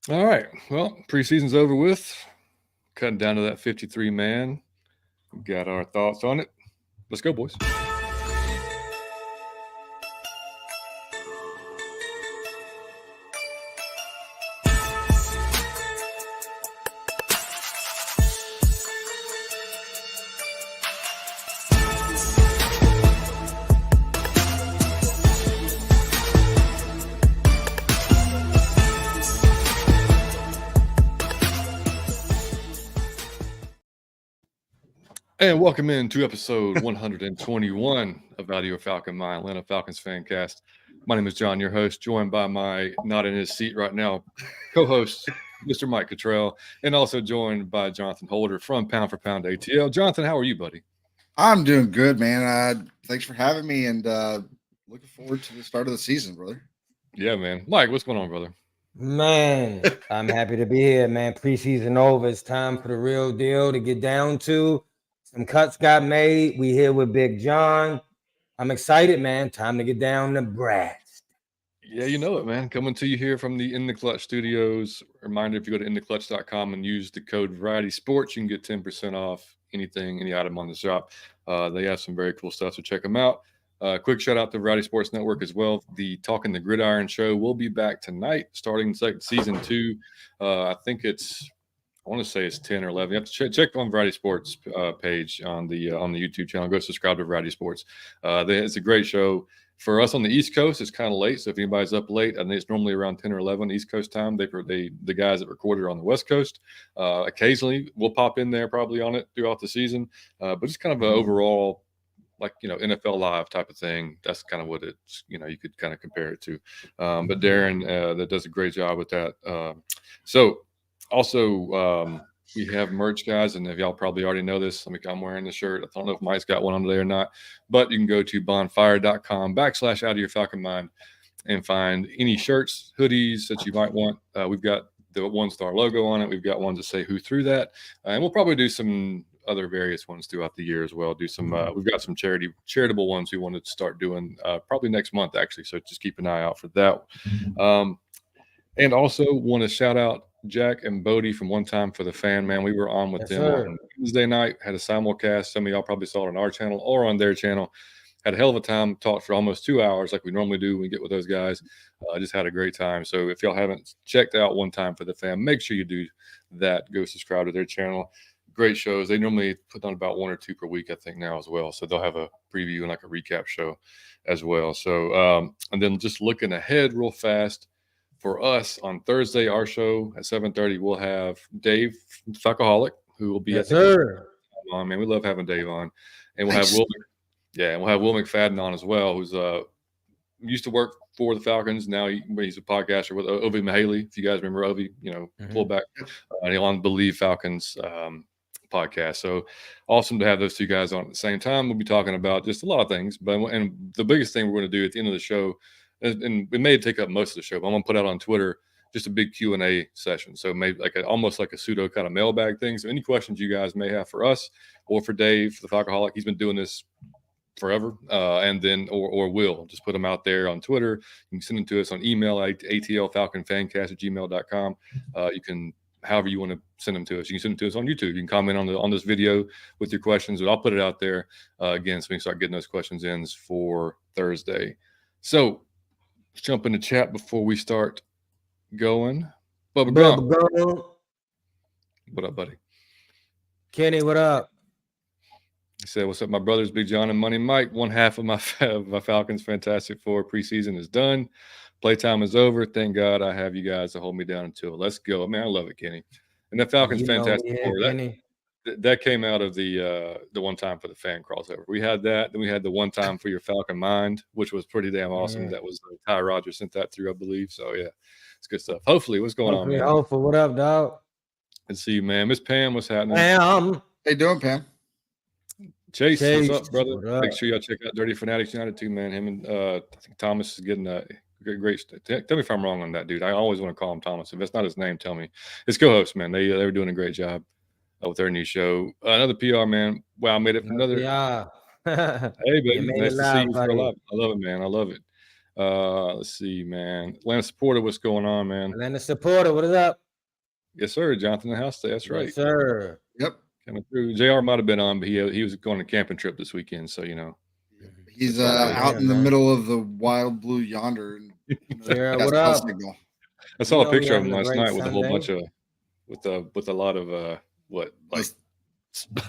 All right. Well, preseason's over with. Cutting down to that 53 man. We've got our thoughts on it. Let's go, boys. And welcome into episode 121 of Out of Your Falcon Mind, Atlanta Falcons Fancast. My name is John, your host, joined by my not in his seat right now co-host, Mr. Mike Cottrell, and also joined by Jonathan Holder from Pound for Pound ATL. Jonathan, how are you, buddy? I'm doing good, man. Thanks for having me, and looking forward to the start of the season, brother. Yeah, man. Mike, what's going on, brother? Man, I'm happy to be here, man. Preseason over. It's time for the real deal to get down to. Some cuts got made. We here with Big John. I'm excited, man. Time to get down to brass. Yeah, you know it, man. Coming to you here from the In the Clutch studios. Reminder, if you go to intheclutch.com and use the code VarietySports, you can get 10% off anything, any item on the shop. They have some very cool stuff, so check them out. Quick shout out to Variety Sports Network as well. The Talking the Gridiron show will be back tonight, starting season 2. I think I want to say it's 10 or 11. You have to check on Variety Sports page on the YouTube channel. Go subscribe to Variety Sports. It's a great show. For us on the East Coast, it's kind of late. So if anybody's up late, I think it's normally around 10 or 11 East Coast time. The guys that recorded are on the West Coast. Occasionally, we'll pop in there probably on it throughout the season. But it's kind of an overall, NFL Live type of thing. That's kind of what it's, you could kind of compare it to. But Darren that does a great job with that. Also, we have merch, guys, and if y'all probably already know this, I'm wearing the shirt. I don't know if Mike's got one on today or not, but you can go to bonfire.com/out of your Falcon Mind and find any shirts, hoodies that you might want. We've got the ones with our logo on it. We've got ones that say who threw that, and we'll probably do some other various ones throughout the year as well. Do some. We've got some charitable ones we wanted to start doing probably next month, actually. So just keep an eye out for that. And also want to shout out Jack and Bodie from One Time for the Fan, man. We were on with them on Wednesday night, had a simulcast. Some of y'all probably saw it on our channel or on their channel. Had a hell of a time, talked for almost 2 hours like we normally do when we get with those guys. Just had a great time. So if y'all haven't checked out One Time for the Fan, make sure you do that. Go subscribe to their channel. Great shows. They normally put on about 1 or 2 per week, I think, now as well. So they'll have a preview and like a recap show as well. So, and then just looking ahead real fast, for us on Thursday, our show at 7:30, we'll have Dave Falcoholic, who will be at the on. Man, we love having Dave on, and we'll have Will. Yeah, and we'll have Will McFadden on as well, who's used to work for the Falcons. Now he's a podcaster with Ovi Mahaley. If you guys remember Ovi, fullback, and he'll on Believe Falcons podcast. So awesome to have those two guys on at the same time. We'll be talking about just a lot of things, and the biggest thing we're going to do at the end of the show. And it may take up most of the show, but I'm gonna put out on Twitter just a big Q&A session. So maybe almost like a pseudo kind of mailbag thing. So any questions you guys may have for us or for Dave, the Falcoholic, he's been doing this forever, and then or will just put them out there on Twitter. You can send them to us on email at atlfalconfancast@gmail.com. You can, however you want to send them to us. You can send them to us on YouTube. You can comment on this video with your questions, but I'll put it out there again so we can start getting those questions in for Thursday. So let's jump in the chat before we start going. Bubba Gump. What up, buddy? Kenny, what up? He said, what's up, my brothers, Big John and Money Mike? One half of my Falcons Fantastic Four preseason is done. Playtime is over. Thank God I have you guys to hold me down until let's go. Man, I love it, Kenny. And the Falcons Fantastic Four, that came out of the One Time for the Fan crossover. We had that. Then we had the One Time for Your Falcon Mind, which was pretty damn awesome. Yeah. That was Ty Rogers sent that through, I believe. So, yeah, it's good stuff. Hopefully, what's going on, man? Hopefully, what up, dog? Let's see you, man. Miss Pam, what's happening? Pam. How you doing, Pam? Chase, what's up, brother? What up? Make sure y'all check out Dirty Fanatics United too, man. Him and I think Thomas is getting a great. Tell me if I'm wrong on that, dude. I always want to call him Thomas. If that's not his name, tell me. His co-host, man. They were doing a great job with their new show. Another PR, man. Wow, I made it for another. Yeah. Hey, baby. Nice to see you for a lot. I love it, man. I love it. Let's see, man. Atlanta supporter, what's going on, man? Atlanta supporter, what is up? Yes, sir. Jonathan in the house today. That's right. Yes, sir. Yep. Coming through. JR might have been on, but he was going on a camping trip this weekend, so He's Shout out to out him, in the man. middle of the wild blue yonder. And, Yeah, got what cell up? signal. I saw a we picture of him having a last great night with a whole Sunday. bunch of with a lot of what like Those,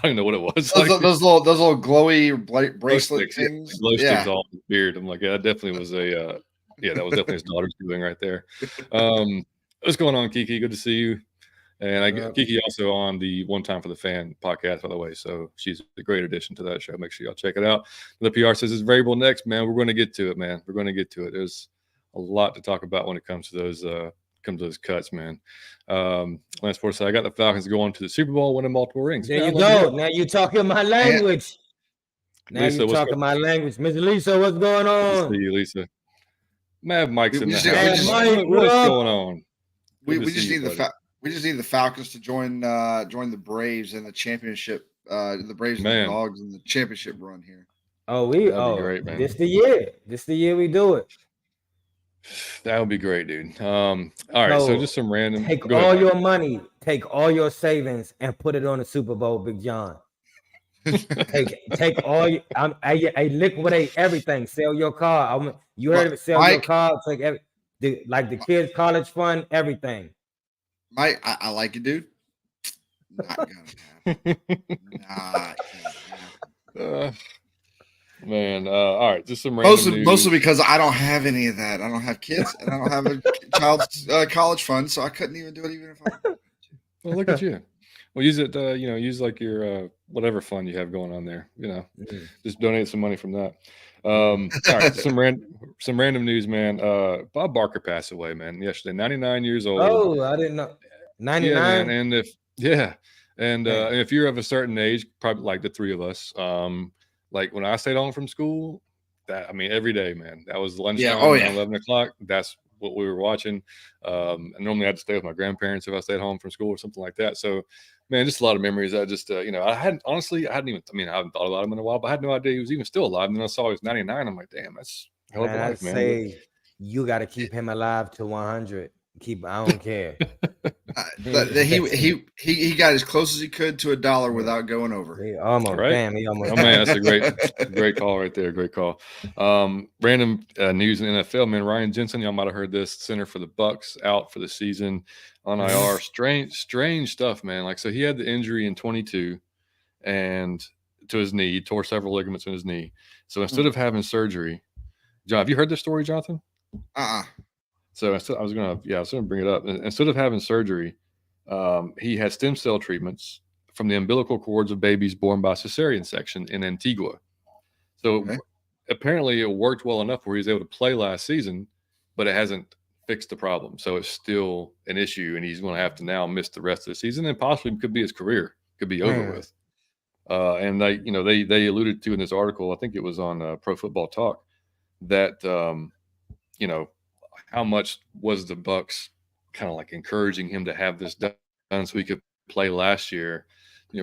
I don't know what it was. those little glowy bracelet sticks, things. glow Yeah. sticks all in his beard. I'm like, yeah, that definitely was that was definitely his daughter's doing right there. What's going on, Kiki? Good to see you. And Kiki also on the One Time for the Fan podcast, by the way. So she's a great addition to that show. Make sure y'all check it out. The PR says it's variable next, man. We're going to get to it, man. We're going to get to it. There's a lot to talk about when it comes to those cuts, man. Lance Sports said, I got the Falcons going to the Super Bowl, winning multiple rings. There you go. Now you're talking my language. Now Lisa, you're talking my language. Miss Lisa, what's going on? Good to see you, Lisa. Mav Mike's in the just- house. Mike, What's going on? We just need we just need the Falcons to join the Braves in the championship. The Braves and the Dogs in the championship run here. Oh, that'd be great, man. This the year. This the year we do it. That would be great, dude. All right, so just some random. Take all your money, take all your savings, and put it on the Super Bowl, Big John. take all. I liquidate everything. Sell your car. You heard of it. Sell your car. Take the kids' college fund. Everything. Mike, I like it, dude. Not gonna happen. Not gonna happen. Man, all right, just some random mostly because I don't have any of that. I don't have kids, and I don't have a child's college fund, so I couldn't even do it even if I. Well, look at you. Well, use it. Use like your whatever fund you have going on there. Just donate some money from that. All right, some random news, man. Bob Barker passed away, man, yesterday. 99 years old. Oh, I didn't know. 99. Yeah, man. And if you're of a certain age, probably like the three of us, like when I stayed home from school, every day, man, that was lunchtime. 11 o'clock. That's what we were watching. And normally I had to stay with my grandparents if I stayed home from school or something like that. So, man, just a lot of memories. I just, I haven't thought about him in a while, but I had no idea he was even still alive. And then I saw he was 99. I'm like, damn, that's a hell of a life, man. Say you got to keep him alive to 100. I don't care. He got as close as he could to $1 without going over. He almost, right? Damn, he almost. Oh man, that's a great call right there. Great call. Random news in NFL, man. Ryan Jensen, y'all might have heard this. Center for the Bucks out for the season on IR. Strange stuff, man. Like, so he had the injury in 22 and to his knee. He tore several ligaments in his knee. So instead of having surgery, John, have you heard this story, Jonathan? So I was gonna bring it up. Instead of having surgery, he had stem cell treatments from the umbilical cords of babies born by cesarean section in Antigua. So apparently it worked well enough where he was able to play last season, but it hasn't fixed the problem. So it's still an issue, and he's going to have to now miss the rest of the season, and possibly could be his career could be over with. And they alluded to in this article, I think it was on Pro Football Talk, that how much was the Bucks kind of like encouraging him to have this done so he could play last year,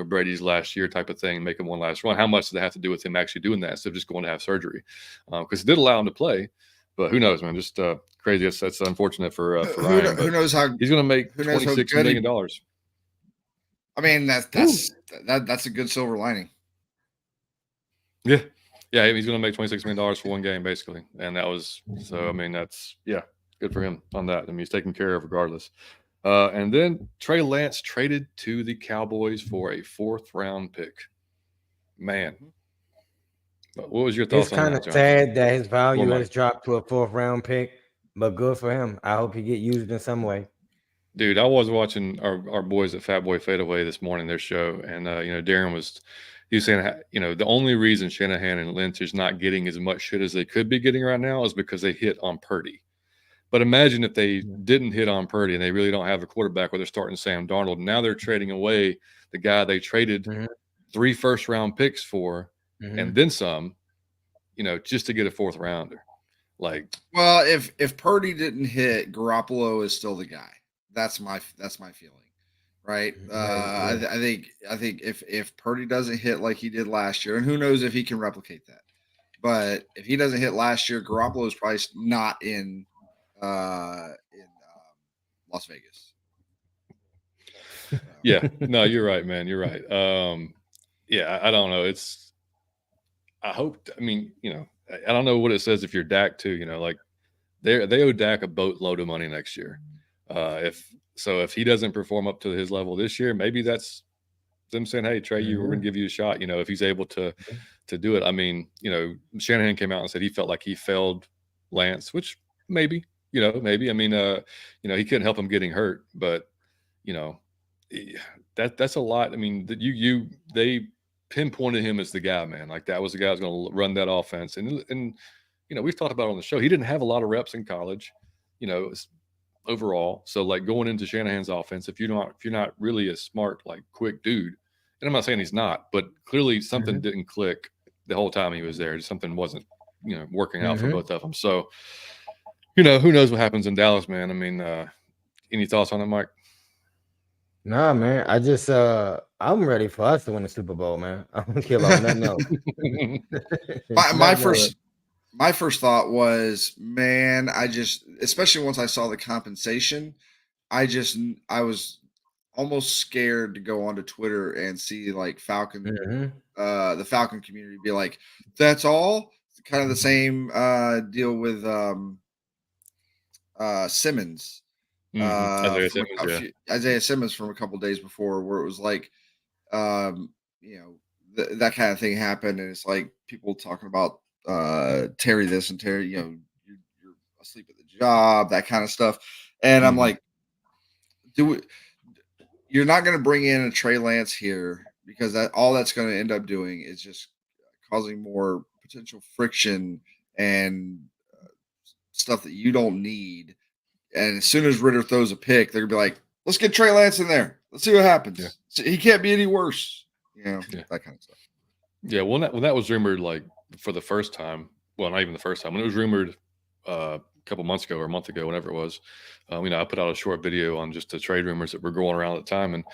Brady's last year type of thing, make him one last run. How much did that have to do with him actually doing that instead of just going to have surgery? Because it did allow him to play, but who knows, man? Just crazy. That's unfortunate for Ryan. Who knows how he's going to make $26 million. I mean, that's a good silver lining. Yeah. Yeah, he's going to make $26 million for one game, basically. And that was so. I mean, that's good for him on that. I mean, he's taken care of regardless. And then Trey Lance traded to the Cowboys for a 4th round pick. Man, what was your thoughts? It's kind of sad that his value has dropped to a 4th round pick, but good for him. I hope he get used in some way. Dude, I was watching our boys at Fat Boy Fadeaway this morning, their show, and Darren was. He was saying, the only reason Shanahan and Lynch is not getting as much shit as they could be getting right now is because they hit on Purdy. But imagine if they didn't hit on Purdy and they really don't have a quarterback where they're starting Sam Darnold. Now they're trading away the guy they traded 3 first-round picks for and then some, just to get a 4th rounder. Like, well, if Purdy didn't hit, Garoppolo is still the guy. That's my feeling. Right. I think if Purdy doesn't hit like he did last year, and who knows if he can replicate that, But if he doesn't hit last year, Garoppolo is probably not in Las Vegas. Yeah, no, you're right, man. You're right. Yeah, I don't know. I hope. I mean, I don't know what it says if you're Dak too. Like they owe Dak a boatload of money next year. If he doesn't perform up to his level this year, maybe that's them saying, "Hey, Trey, we're going to give you a shot." If he's able to do it. I mean, Shanahan came out and said he felt like he failed Lance, which maybe. Maybe. I mean, he couldn't help him getting hurt, but that's a lot. I mean, they pinpointed him as the guy, man. Like that was the guy who's going to run that offense, and we've talked about it on the show. He didn't have a lot of reps in college, overall. So like going into Shanahan's offense, if you're not really a smart, like quick dude, and I'm not saying he's not, but clearly something didn't click the whole time he was there. Something wasn't, working out for both of them. So, who knows what happens in Dallas, man? I mean, any thoughts on it, Mike? Nah, man. I just I'm ready for us to win the Super Bowl, man. I don't care about nothing else. My first thought was, man, especially once I saw the compensation, I was almost scared to go onto Twitter and see like the Falcon community be like, that's all. Kind of the same deal with Simmons. Isaiah Simmons from a couple days before, where it was like, that kind of thing happened, and it's like people talking about Terry this and Terry, you're asleep at the job, that kind of stuff, and I'm like, you're not going to bring in a Trey Lance here, because all that's going to end up doing is just causing more potential friction and stuff that you don't need. And as soon as Ritter throws a pick, they're gonna be like, let's get Trey Lance in there. Let's see what happens. Yeah. So he can't be any worse. That kind of stuff. Yeah, when that was rumored, like for the first time, well, not even the first time, when it was rumored a couple months ago or a month ago, whenever it was, I put out a short video on just the trade rumors that were going around at the time, and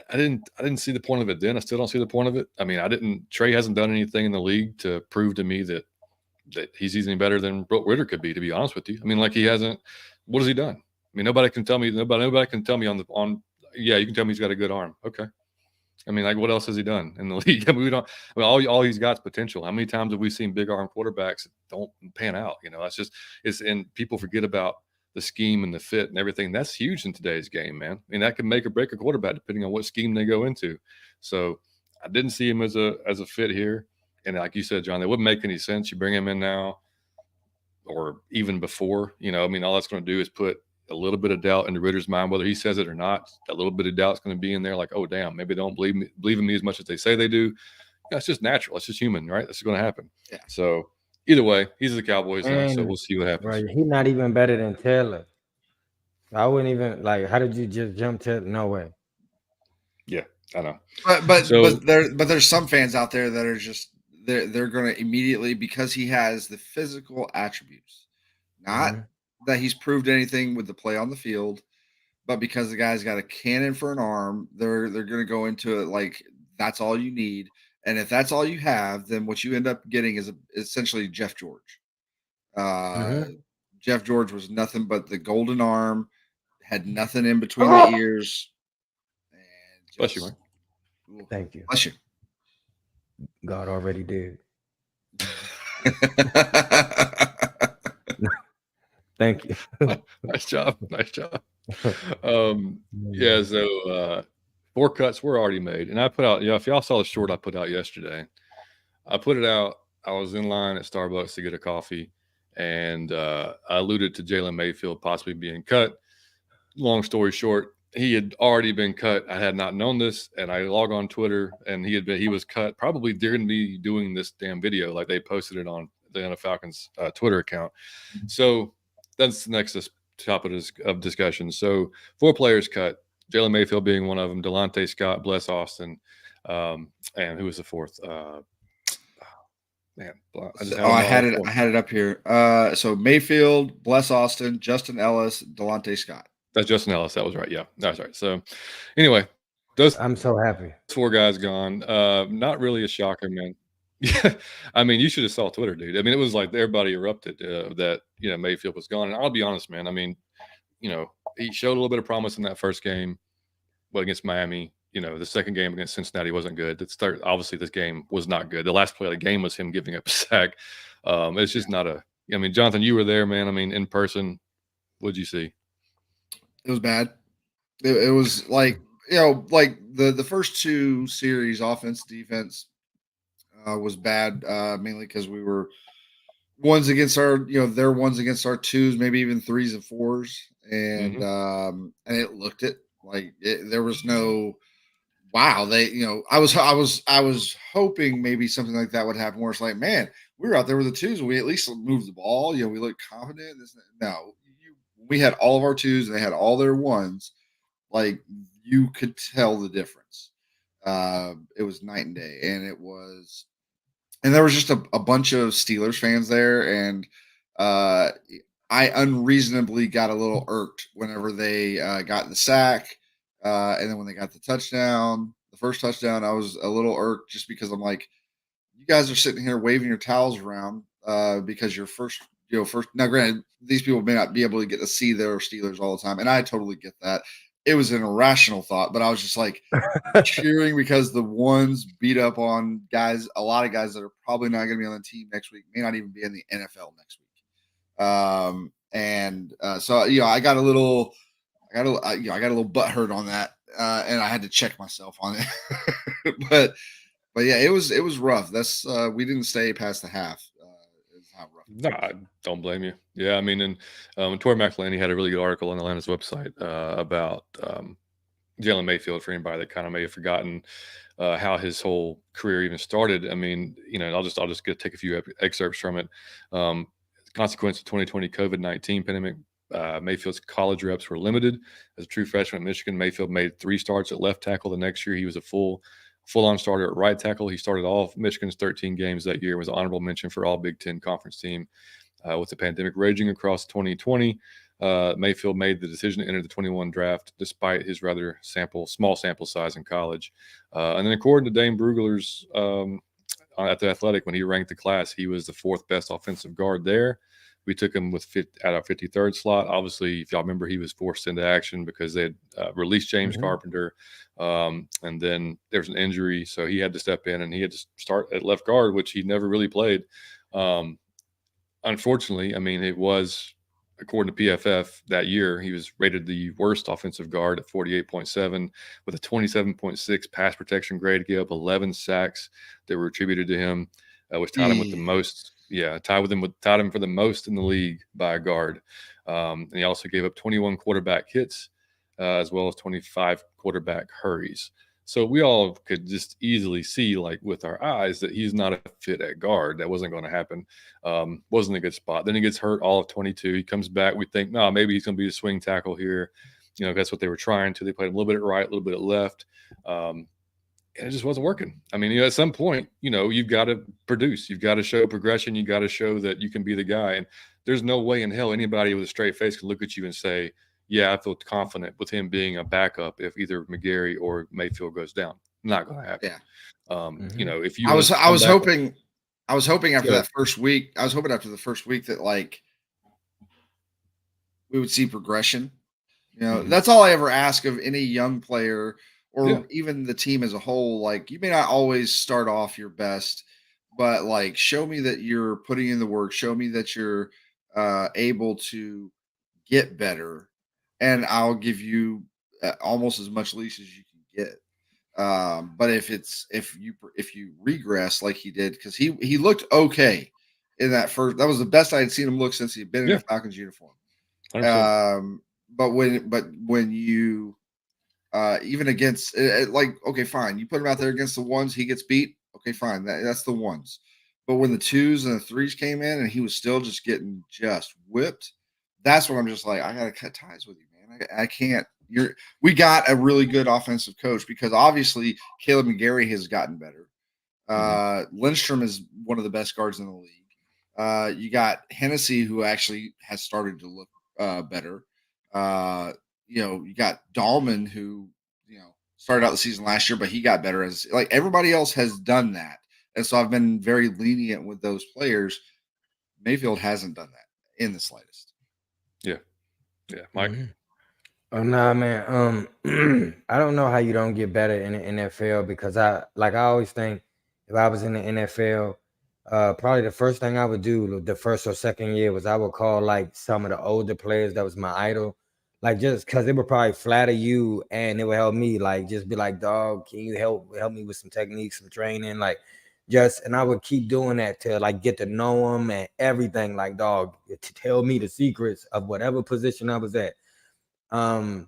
I didn't see the point of it then. I still don't see the point of it. I mean, Trey hasn't done anything in the league to prove to me that he's any better than Ritter could be, to be honest with you. I mean, like he hasn't. What has he done? I mean, nobody can tell me you can tell me he's got a good arm. Okay. I mean, like what else has he done in the league? I mean, all he's got is potential. How many times have we seen big arm quarterbacks that don't pan out? And people forget about the scheme and the fit and everything. That's huge in today's game, man. I mean, that can make or break a quarterback depending on what scheme they go into. So I didn't see him as a fit here. And like you said, John, it wouldn't make any sense. You bring him in now, or even before, all that's going to do is put a little bit of doubt into Ritter's mind, whether he says it or not. That little bit of doubt is going to be in there, like, oh, damn, maybe they don't believe in me as much as they say they do. It's just natural. It's just human, right? That's going to happen. Yeah. So either way, he's the Cowboys, so we'll see what happens. Right. He's not even better than Taylor. I wouldn't even, like, how did you just jump to? No way. Yeah, I know. But there's some fans out there that are just, they're going to immediately, because he has the physical attributes, not that he's proved anything with the play on the field, but because the guy's got a cannon for an arm, they're going to go into it like that's all you need. And if that's all you have, then what you end up getting is essentially Jeff George. Jeff George was nothing but the golden arm, had nothing in between the ears. And bless you, man. Thank you. Bless you. God already did. Thank you. Nice job. Yeah, so 4 cuts were already made. And I put out, if y'all saw the short I put out yesterday, I put it out. I was in line at Starbucks to get a coffee, and I alluded to Jalen Mayfield possibly being cut. Long story short, he had already been cut. I had not known this, and I log on Twitter, and he was cut probably during me doing this damn video. Like they posted it on the NFL Falcons Twitter account. So that's the next topic of discussion. So 4 players cut, Jalen Mayfield being one of them, Delonte Scott, Bless Austin, and who was the 4th? I had it up here. So Mayfield, Bless Austin, Justin Ellis, Delonte Scott. That's Justin Ellis. That was right. Yeah, that's right. So anyway, I'm so happy. 4 guys gone. Not really a shocker, man. Yeah, I mean, you should have saw Twitter, dude. I mean, it was like everybody erupted that Mayfield was gone. And I'll be honest, man. I mean, he showed a little bit of promise in that first game, well, against Miami. The second game against Cincinnati wasn't good. Obviously, this game was not good. The last play of the game was him giving up a sack. It's just not a. I mean, Jonathan, you were there, man. I mean, in person, what'd you see? It was bad. It was like like the first two series, offense, defense, was bad, mainly because we were ones against our, their ones against our twos, maybe even threes and fours, Mm-hmm. and it looked it like there was no wow. I was hoping maybe something like that would happen where it's like, man, we were out there with the twos, and we at least moved the ball. We looked confident. No, we had all of our twos, and they had all their ones. Like you could tell the difference. It was night and day, and there was just a bunch of Steelers fans there, and uh, I unreasonably got a little irked whenever they got the sack, and then when they got the first touchdown, I was a little irked just because I'm like, you guys are sitting here waving your towels around because you're first. First. Now, granted, these people may not be able to get to see their Steelers all the time, and I totally get that. It was an irrational thought, but I was just like cheering because the ones beat up on guys, a lot of guys that are probably not going to be on the team next week, may not even be in the NFL next week. So I got a little, I got a little butt hurt on that, and I had to check myself on it. But yeah, it was rough. That's we didn't stay past the half. Is how rough. No, I don't blame you. Yeah, I mean, and Tori McElhaney had a really good article on Atlanta's website about Jalen Mayfield. For anybody that kind of may have forgotten how his whole career even started. I mean, I'll just take a few excerpts from it. Consequence of 2020 COVID-19 pandemic. Mayfield's college reps were limited. As a true freshman at Michigan, Mayfield made 3 starts at left tackle. The next year, he was a full-on starter at right tackle. He started all of Michigan's 13 games that year. Was an honorable mention for all Big Ten conference team. With the pandemic raging across 2020, Mayfield made the decision to enter the 21 draft despite his rather small sample size in college. And then according to Dane Brugler's at the Athletic, when he ranked the class, he was the 4th best offensive guard there. We took him at our 53rd slot. Obviously, if y'all remember, he was forced into action because they had released James Carpenter. And then there was an injury, so he had to step in, and he had to start at left guard, which he never really played. Unfortunately, I mean, it was, according to PFF that year, he was rated the worst offensive guard at 48.7 with a 27.6 pass protection grade. He gave up 11 sacks that were attributed to him, which tied him with the most. Yeah, tied him for the most in the league by a guard. And he also gave up 21 quarterback hits, as well as 25 quarterback hurries. So we all could just easily see, like with our eyes, that he's not a fit at guard. That wasn't going to happen. Wasn't a good spot. Then he gets hurt all of 22. He comes back. We think, no, maybe he's going to be a swing tackle here. That's what they were trying to. They played him a little bit at right, a little bit at left. And it just wasn't working. I mean, at some point, you've got to produce. You've got to show progression. You got to show that you can be the guy. And there's no way in hell anybody with a straight face can look at you and say, yeah, I feel confident with him being a backup if either McGarry or Mayfield goes down. Not going to happen. Yeah. If you, I was hoping after Yeah. that first week. I was hoping after the first week that like we would see progression. That's all I ever ask of any young player or even the team as a whole. Like, you may not always start off your best, but like, show me that you're putting in the work. Show me that you're able to get better, and I'll give you almost as much leash as you can get. But if you regress like he did, because he looked okay in that first, that was the best I had seen him look since he'd been in a Falcons uniform. 100%. But when you even against like, okay, fine, you put him out there against the ones, he gets beat. Okay, fine, that's the ones. But when the twos and the threes came in and he was still just getting just whipped, that's when I'm just like, I gotta cut ties with you, man. I can't. We got a really good offensive coach, because obviously Caleb McGarry has gotten better. Lindstrom is one of the best guards in the league. You got Hennessy, who actually has started to look better. You got Dahlman, who started out the season last year, but he got better. As like everybody else has done that, And so I've been very lenient with those players. Mayfield hasn't done that in the slightest. Yeah, Mike. Mm-hmm. Oh no, man. I don't know how you don't get better in the NFL because I always think if I was in the NFL, probably the first thing I would do the first or second year was I would call like some of the older players that was my idol, like just because it would probably flatter you and it would help me like just be like, dog, can you help me with some techniques, some training, like and I would keep doing that till like get to know them and everything, like dog, to tell me the secrets of whatever position I was at. And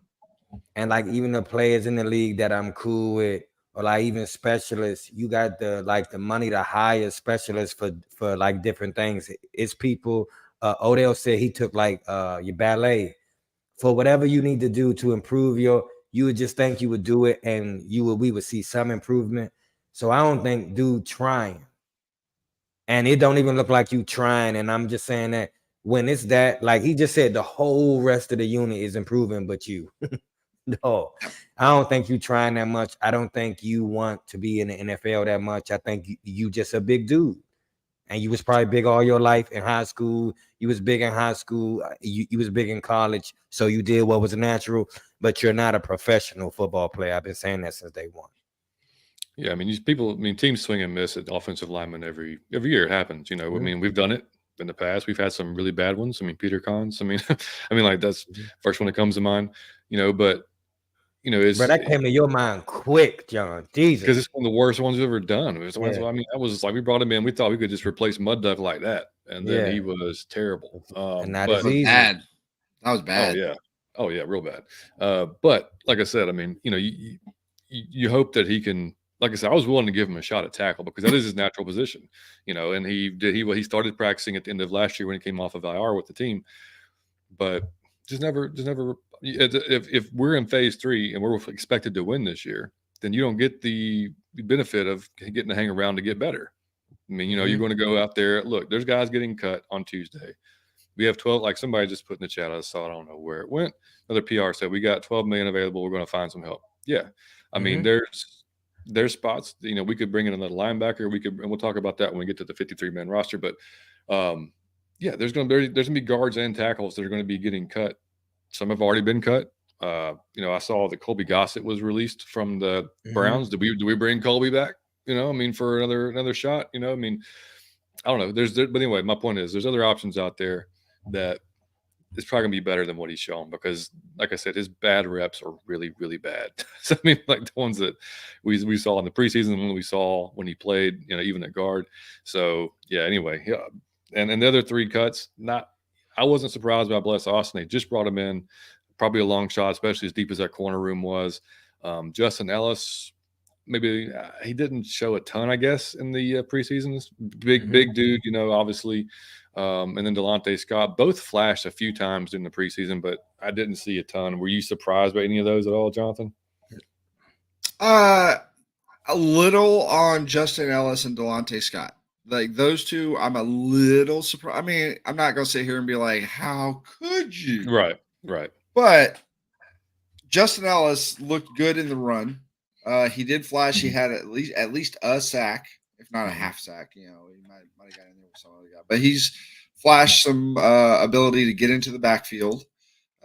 like even the players in the league that I'm cool with, or like even specialists, you got the money to hire specialists for like different things. It's people. Odell said he took like your ballet for whatever you need to do to improve you would just think you would do it and we would see some improvement. So I don't think dude trying, and it don't even look like you trying. And I'm just saying that when it's that, like he just said, the whole rest of the unit is improving, but you. No, I don't think you trying that much. I don't think you want to be in the NFL that much. I think you just a big dude, and you was probably big all your life in high school. You was big in high school. You was big in college, so you did what was natural. But you're not a professional football player. I've been saying that since day one. Yeah, I mean, teams swing and miss at offensive linemen every year. It happens, I mean, we've done it in the past. We've had some really bad ones. I mean, Peter Cons. I mean, like that's first one that comes to mind. But it's. But that came to your mind quick, John. Jesus, because it's one of the worst ones we've ever done. It was the ones. I mean, that was like we brought him in. We thought we could just replace Mud Duck like that, and then he was terrible. And that was easy. bad. That was bad. Oh yeah, real bad. But like I said, I mean, you hope that he can. Like I said, I was willing to give him a shot at tackle because that is his natural position, and he started practicing at the end of last year when he came off of IR with the team, but just never. If we're in phase 3 and we're expected to win this year, then you don't get the benefit of getting to hang around to get better. I mean, you're going to go out there. Look, there's guys getting cut on Tuesday. We have 12, like somebody just put in the chat. I saw, I don't know where it went. Another PR said, we got 12 million available. We're going to find some help. Yeah. I mean, there's spots, we could bring in another linebacker. And we'll talk about that when we get to the 53-man roster. But there's going to be guards and tackles that are going to be getting cut. Some have already been cut. I saw that Colby Gossett was released from the Browns. Do we bring Colby back? I mean, for another shot. I mean, I don't know. But anyway, my point is, there's other options out there that is probably gonna be better than what he's shown because, like I said, his bad reps are really, really bad. So I mean, like the ones that we saw in the preseason, when we saw when he played, even at guard. So yeah. Anyway, yeah, and the other 3 cuts, I wasn't surprised by Bless Austin. They just brought him in, probably a long shot, especially as deep as that corner room was. Justin Ellis, maybe he didn't show a ton, I guess, in the preseason. Big dude, obviously. And then Delonte Scott, both flashed a few times in the preseason, but I didn't see a ton. Were you surprised by any of those at all, Jonathan? A little on Justin Ellis and Delonte Scott. Like those two, I'm a little surprised. I mean, I'm not going to sit here and be like, how could you? Right. But Justin Ellis looked good in the run. He did flash. He had at least a sack, if not a half sack. He might have got in there with some other guy. But he's flashed some ability to get into the backfield.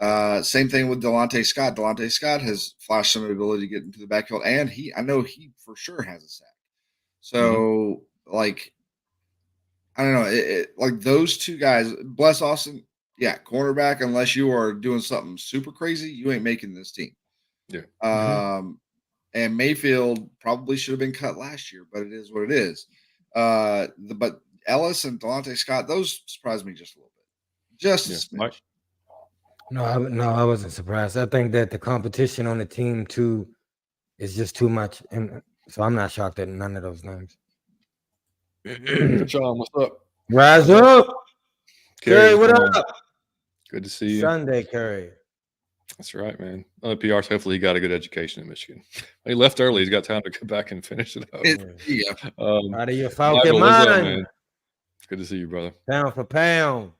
Same thing with Delonte Scott. Delonte Scott has flashed some ability to get into the backfield, and I know he for sure has a sack. So, I don't know. Like those two guys, Bless Austin, yeah, cornerback, unless you are doing something super crazy, you ain't making this team. Yeah. And Mayfield probably should have been cut last year, but it is what it is. But Ellis and Delonte Scott, those surprised me just a little bit. Just a smidge. No, I wasn't surprised. I think that the competition on the team too is just too much, and so I'm not shocked at none of those names. Sean, what's up? Rise up, Curry. What up? Good to see you, Sunday, Curry. That's right, man. PRs. Hopefully, he got a good education in Michigan. He left early. He's got time to come back and finish it up. Out of your Falcon mind. Up, man? Good to see you, brother. Pound for pound.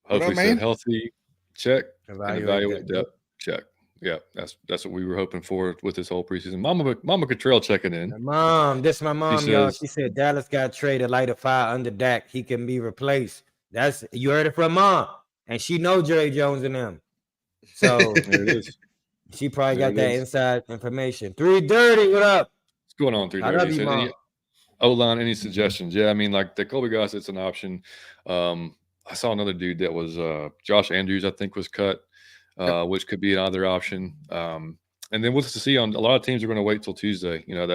Hopefully, stay healthy. Check. And evaluate depth. Check. Yeah, that's what we were hoping for with this whole preseason. Mama Cottrell checking in. This is my mom, y'all. says- She said Dallas got traded, light a fire under Dak. He can be replaced. You heard it from mom, and she know Jerry Jones and them. So There it is. she probably There got it that is. inside information. 330, what up? What's going on, 330? I love you, Mom. O-line, any suggestions? Yeah, I mean, like the Colby Gossett's an option. I saw another dude that was Josh Andrews, I think, was cut, which could be another option. And then we'll see on a lot of teams are going to wait till Tuesday. You know,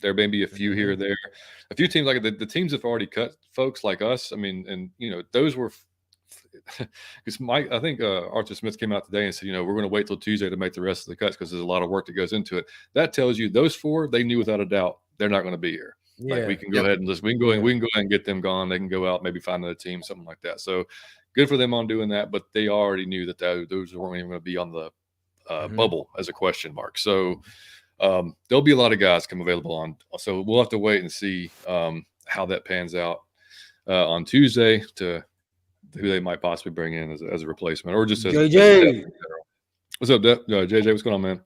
there may be a few here or there. A few teams like the teams have already cut folks like us. I mean, and you know, those were because I think Arthur Smith came out today and said, you know, we're going to wait till Tuesday to make the rest of the cuts because there's a lot of work that goes into it. That tells you those four, they knew without a doubt they're not going to be here. Yeah. Like we can go ahead and we can go ahead and get them gone. They can go out, maybe find another team, something like that. So good for them on doing that. But they already knew that those weren't even going to be on the bubble as a question mark. So there'll be a lot of guys come available on. So we'll have to wait and see how that pans out on Tuesday to who they might possibly bring in as a replacement or just as JJ. What's up, JJ? What's going on, man?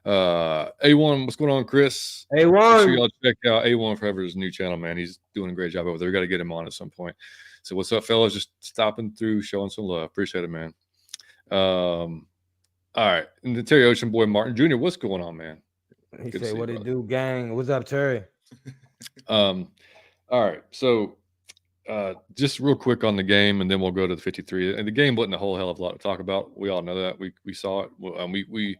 A1, what's going on, Chris? A1. Make sure y'all check out A1 Forever's new channel, man. He's doing a great job over there. We got to get him on at some point. So what's up, fellas? Just stopping through, showing some love. Appreciate it, man. All right. And the Terry Ocean Boy Martin Jr., what's going on, man? He said, what it do, gang? What's up, Terry? All right. So just real quick on the game, and then we'll go to the 53. And the game wasn't a whole hell of a lot to talk about. We all know that. We saw it.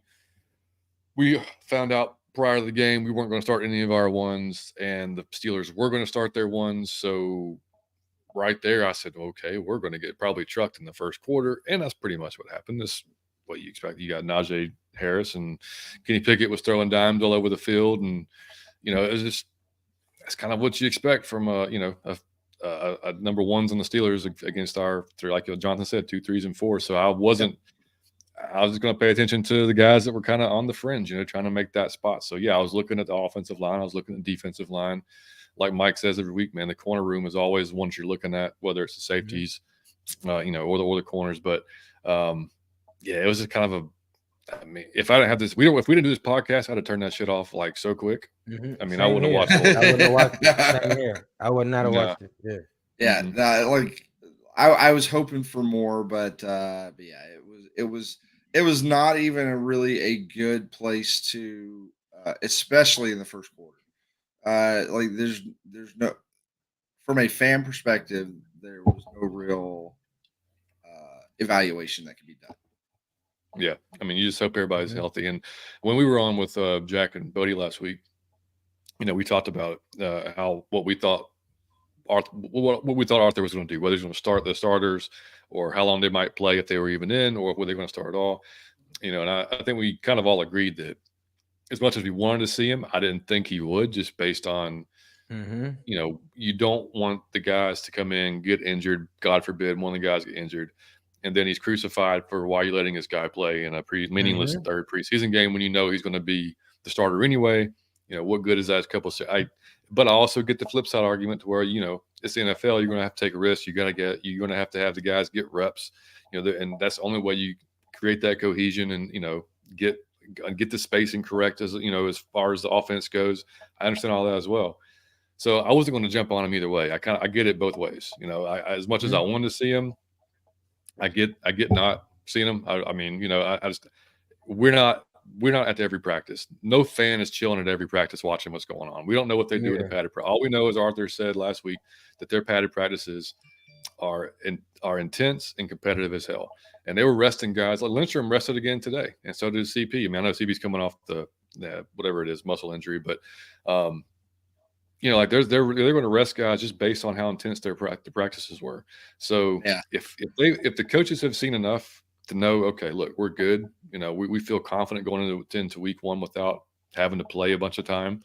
We found out prior to the game we weren't going to start any of our ones, and the Steelers were going to start their ones. So right there, I said, okay, we're going to get probably trucked in the first quarter, and that's pretty much what happened. This what you expect. You got Najee Harris and Kenny Pickett was throwing dimes all over the field, and you know that's kind of what you expect from a number ones on the Steelers against our three, like Jonathan said, 2, 3s, and 4s. So I was just going to pay attention to the guys that were kind of on the fringe, trying to make that spot. So yeah, I was looking at the offensive line. I was looking at the defensive line. Like Mike says every week, man, the corner room is always the ones you're looking at, whether it's the safeties, or the corners. But yeah, it was just kind of if I didn't have this, if we didn't do this podcast, I'd have turned that shit off like so quick. I mean, I wouldn't have watched it. I wouldn't have watched it. Same here. I would not have watched it. Yeah. I was hoping for more, but yeah, it was not even a good place to, especially in the first quarter. There's no, from a fan perspective, there was no real evaluation that could be done. Yeah, I mean, you just hope everybody's healthy. And when we were on with Jack and Bodie last week, we talked about what we thought Arthur was going to do, whether he's going to start the starters or how long they might play if they were even in, or were they going to start at all. And I think we kind of all agreed that as much as we wanted to see him, I didn't think he would, just based on, you don't want the guys to come in, get injured, God forbid one of the guys get injured, and then he's crucified for why you're letting this guy play in a meaningless third preseason game when you know he's going to be the starter anyway. What good is that? But I also get the flip side argument to where, it's the NFL. You're going to have to take a risk. You're going to have the guys get reps, and that's the only way you create that cohesion and, get the spacing correct as far as the offense goes. I understand all that as well. So I wasn't going to jump on him either way. I get it both ways. As much as I wanted to see him, I get not seeing him. We're not at every practice. No fan is chilling at every practice watching what's going on. We don't know what they do in the padded practice. All we know is Arthur said last week that their padded practices are intense and competitive as hell. And they were resting guys. Like Lindstrom rested again today, and so did CP. I mean, I know CP's coming off the whatever it is, muscle injury, but they're going to rest guys just based on how intense the practices were. So if the coaches have seen enough to know, okay, look, we're good. We feel confident going into week one without having to play a bunch of time.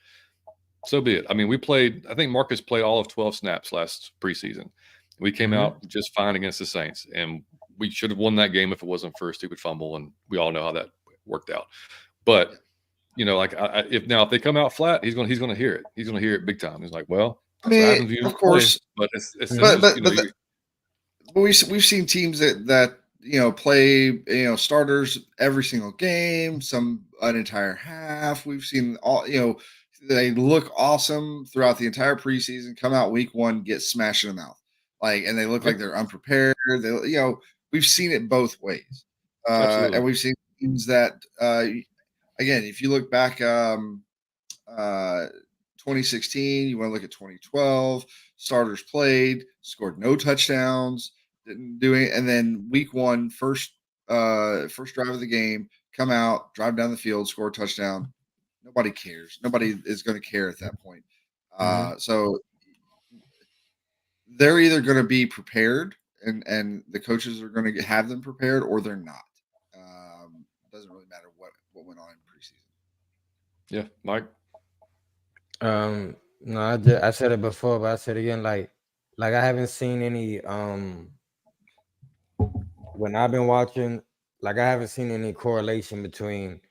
So be it. I mean, I think Marcus played all of 12 snaps last preseason. We came out just fine against the Saints, and we should have won that game if it wasn't for a stupid fumble, and we all know how that worked out. But if they come out flat, he's going to hear it. He's going to hear it big time. He's like, well, of course, but we've seen teams that play starters every single game, some an entire half. We've seen all they look awesome throughout the entire preseason. Come out week one, get smashed in the mouth, and they look Yeah. like they're unprepared. We've seen it both ways, Absolutely. and we've seen teams that again, if you look back, 2016, you want to look at 2012, starters played, scored no touchdowns, didn't do it, and then week one, first drive of the game, come out, drive down the field, score a touchdown. Nobody cares. Nobody is going to care at that point. So they're either going to be prepared, and the coaches are going to have them prepared, or they're not. Doesn't really matter what went on in preseason. Yeah, Mike. No, I said it before, but I said it again. Like I haven't seen any. When I've been watching, I haven't seen any correlation between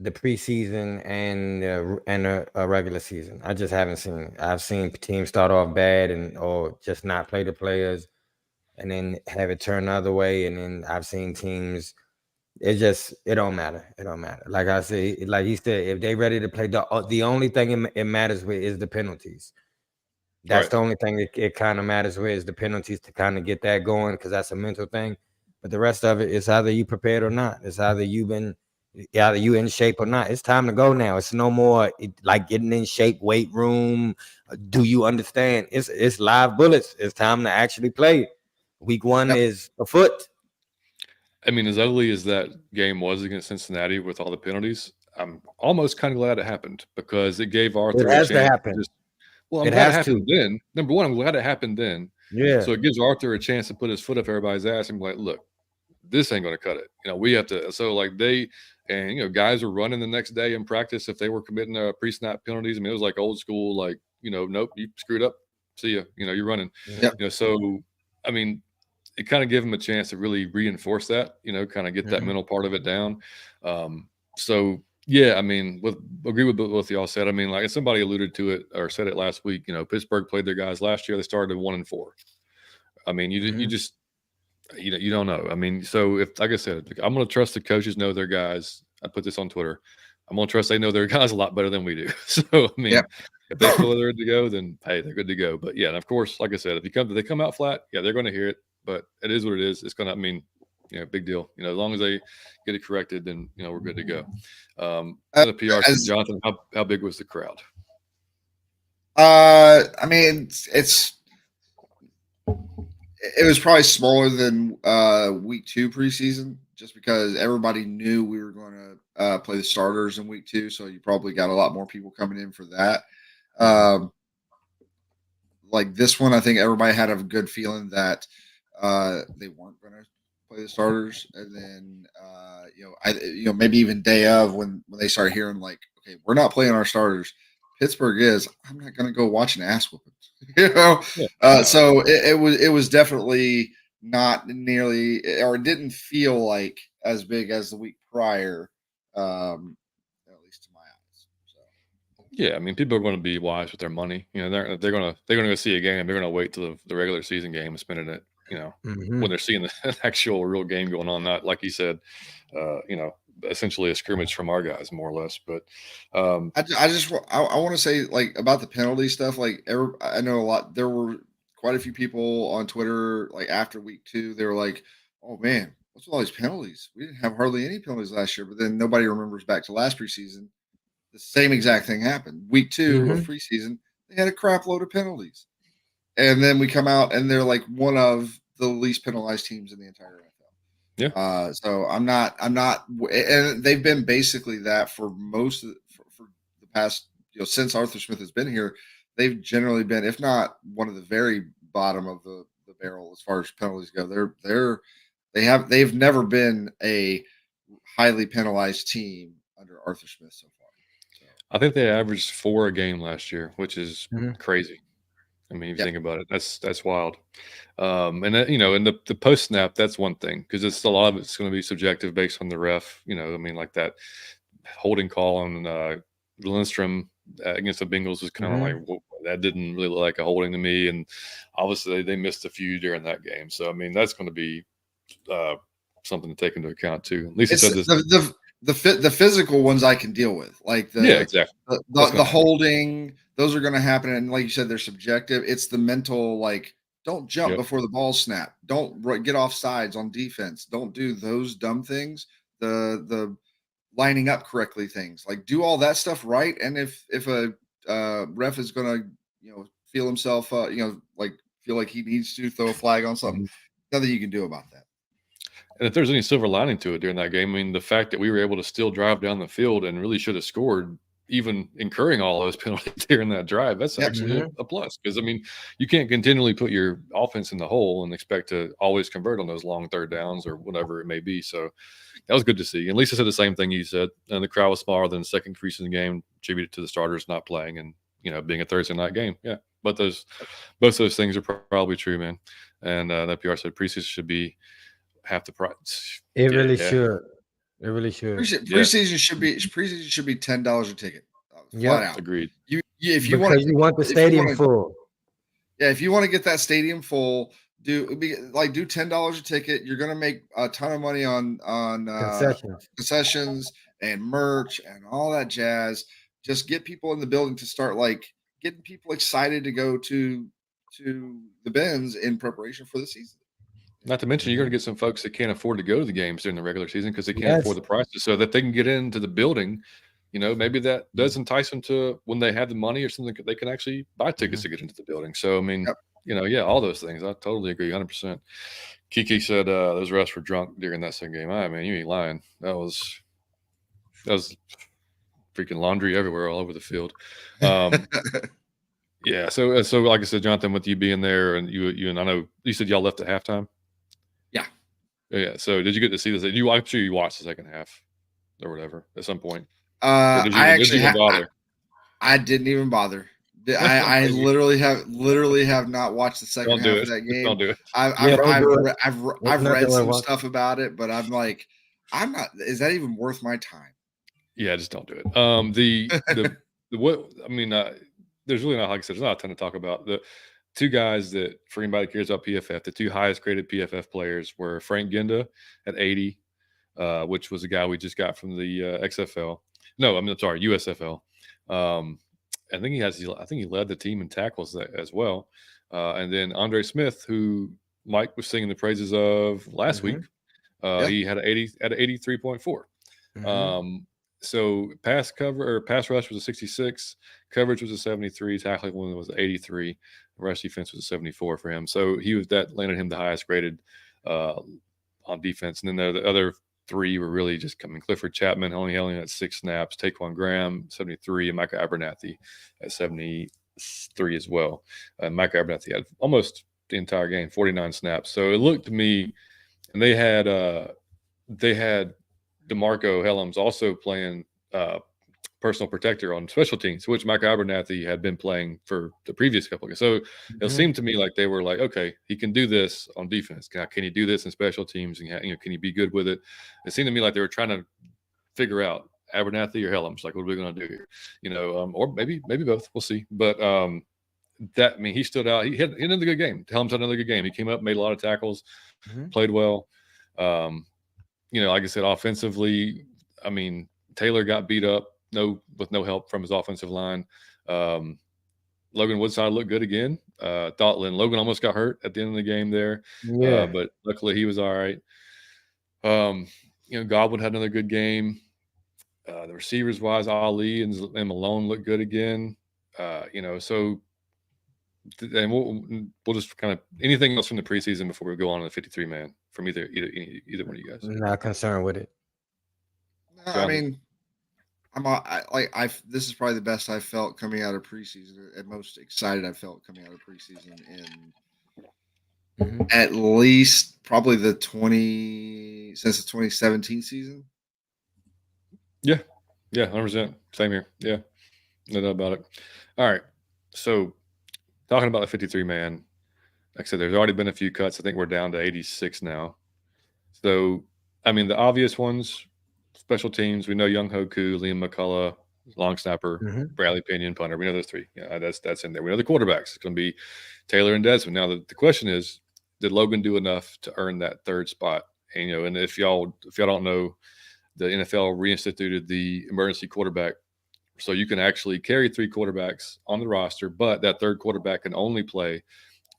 the preseason and a regular season. I just haven't seen it. I've seen teams start off bad or just not play the players, and then have it turn the other way. And then I've seen teams. It don't matter. It don't matter. Like I say, like he said, if they ready to play, the only thing it matters with is the penalties. That's the only thing it kind of matters with is the penalties to kind of get that going, because that's a mental thing. But the rest of it is either you prepared or not. It's either you in shape or not. It's time to go now. It's no more like getting in shape, weight room. Do you understand? It's live bullets. It's time to actually play. Week one is afoot. I mean, as ugly as that game was against Cincinnati with all the penalties, I'm almost kind of glad it happened, because it gave Arthur It has a to chance. happen. I'm glad it happened then. Number one, I'm glad it happened then. Yeah. So it gives Arthur a chance to put his foot up everybody's ass and be like, look, this ain't going to cut it. We have to. So guys were running the next day in practice if they were committing pre-snap penalties. I mean, it was like old school, nope, you screwed up. See ya. You're running. Yep. So, I mean, it kind of gave him a chance to really reinforce that, kind of get that mental part of it down. So yeah, I mean, agree with what y'all said. I mean, like somebody alluded to it or said it last week. Pittsburgh played their guys last year. They started 1-4. I mean, you just you don't know. I mean, so if, like I said, I'm going to trust the coaches know their guys. I put this on Twitter. I'm going to trust they know their guys a lot better than we do. So I mean, if they feel they're good to go, then hey, they're good to go. But yeah, and of course, like I said, if they come out flat, yeah, they're going to hear it. But it is what it is. It's going to big deal. As long as they get it corrected, then we're good to go. The PR, Jonathan, how big was the crowd? I mean, it was probably smaller than week 2 preseason, just because everybody knew we were going to play the starters in week 2. So you probably got a lot more people coming in for that. Like this one, I think everybody had a good feeling that they weren't going to play the starters, and then maybe even day of when they started hearing like, okay, we're not playing our starters. Pittsburgh is. I'm not going to go watch an ass whooping. So it was definitely not nearly, or it didn't feel like as big as the week prior, at least to my eyes. So. Yeah, I mean, people are going to be wise with their money. They're going to go see a game. They're going to wait till the regular season game and spend it. When they're seeing the actual real game going on, not like he said, essentially a scrimmage from our guys, more or less. But I want to say, like, about the penalty stuff. Like, I know a lot. There were quite a few people on Twitter, like after week 2, they were like, "Oh man, what's with all these penalties? We didn't have hardly any penalties last year." But then nobody remembers back to last preseason. The same exact thing happened. Week 2 of preseason, they had a crap load of penalties, and then we come out and they're like one of the least penalized teams in the entire NFL. Yeah. So I'm not, and they've been basically that for most of for the past, since Arthur Smith has been here. They've generally been, if not one of the very bottom of the barrel as far as penalties go. They've never been a highly penalized team under Arthur Smith so far. So. I think they averaged 4 a game last year, which is crazy. I mean, if you think about it, that's wild. And that, in the post snap, that's one thing, because it's a lot of it's going to be subjective based on the ref. I mean, like that holding call on Lindstrom against the Bengals was kind of like, well, that didn't really look like a holding to me. And obviously they missed a few during that game. So, I mean, that's going to be something to take into account too. At least It's said this. the physical ones I can deal with, like Yeah, exactly. the holding. Those are going to happen, and like you said, they're subjective. It's the mental, like, don't jump Yep. before the ball snap. Don't get off sides on defense. Don't do those dumb things. The lining up correctly things. Like, do all that stuff right. And if a ref is going to feel himself like feel like he needs to throw a flag on something, nothing you can do about that. And if there's any silver lining to it during that game, I mean, the fact that we were able to still drive down the field and really should have scored, even incurring all those penalties during that drive, that's actually a plus. Because, I mean, you can't continually put your offense in the hole and expect to always convert on those long third downs or whatever it may be. So that was good to see. And Lisa said the same thing you said. And the crowd was smaller than the second preseason game, attributed to the starters not playing and, being a Thursday night game. Yeah. But both those things are probably true, man. And that PR said preseason should be half the price. It really should. It really should. Preseason should be $10 a ticket. Flat out. Agreed. If you want the stadium full. Yeah, if you want to get that stadium full, do $10 a ticket. You're going to make a ton of money on concessions and merch and all that jazz. Just get people in the building to start getting people excited to go to the Benz in preparation for the season. Not to mention, you're going to get some folks that can't afford to go to the games during the regular season because they can't afford the prices, so that they can get into the building. Maybe that does entice them to, when they have the money or something, they can actually buy tickets to get into the building. So, I mean, all those things. I totally agree, 100%. Kiki said those refs were drunk during that second game. I mean, you ain't lying. That was freaking laundry everywhere, all over the field. Yeah. So like I said, Jonathan, with you being there and you and I know you said y'all left at halftime. Yeah. So did you get to see this? I'm sure you watched the second half or whatever at some point. I didn't even bother. I literally have not watched the second half of that game. Don't do it. I've read some stuff about it, but I'm like, I'm not. Is that even worth my time? Yeah, just don't do it. There's really not, like I said, there's not a ton to talk about. The two guys that, for anybody who cares about PFF, the two highest graded PFF players were Frank Ginda at 80, which was a guy we just got from the XFL. No, I'm sorry, USFL. I think he led the team in tackles as well. And then Andre Smith, who Mike was singing the praises of last week. He had an 83.4. So pass rush was a 66, coverage was a 73, tackling one was 83, rush defense was a 74 for him. So that landed him the highest graded on defense. And then the other three were really just coming. Clifford Chapman only had 6 snaps, Taquan Graham 73, and Micah Abernathy at 73 as well. Micah Abernathy had almost the entire game, 49 snaps. So it looked to me, and they had DeMarco Helms also playing personal protector on special teams, which Micah Abernathy had been playing for the previous couple of games. So it seemed to me like they were like, okay, he can do this on defense. Can he do this in special teams? And can he be good with it? It seemed to me like they were trying to figure out Abernathy or Helms. Like, what are we going to do here? Or maybe both. We'll see. But he stood out. He had another good game. Helms had another good game. He came up, made a lot of tackles, played well. Like I said, offensively, I mean, Taylor got beat up with no help from his offensive line. Logan Woodside looked good again. Thought Logan almost got hurt at the end of the game there. But luckily he was all right. Godwin had another good game. The receivers wise, Ali and Malone looked good again. So and we'll just kind of anything else from the preseason before we go on to the 53 man from either one of you guys. I'm not concerned with it. No, I mean, this is probably the best I felt coming out of preseason, and most excited I felt coming out of preseason in at least probably since the 2017 season. Yeah, 100%. Same here. Yeah, no doubt about it. All right, so talking about the 53 man, like I said, there's already been a few cuts. I think we're down to 86 now. So, I mean, the obvious ones. Special teams, we know Young Hoku, Liam McCullough, long snapper, Mhm. Bradley Pinion, punter. We know those three. Yeah, that's in there. We know the quarterbacks. It's going to be Taylor and Desmond. Now the question is, did Logan do enough to earn that third spot? And and if y'all don't know, the NFL reinstituted the emergency quarterback, so you can actually carry 3 quarterbacks on the roster, but that third quarterback can only play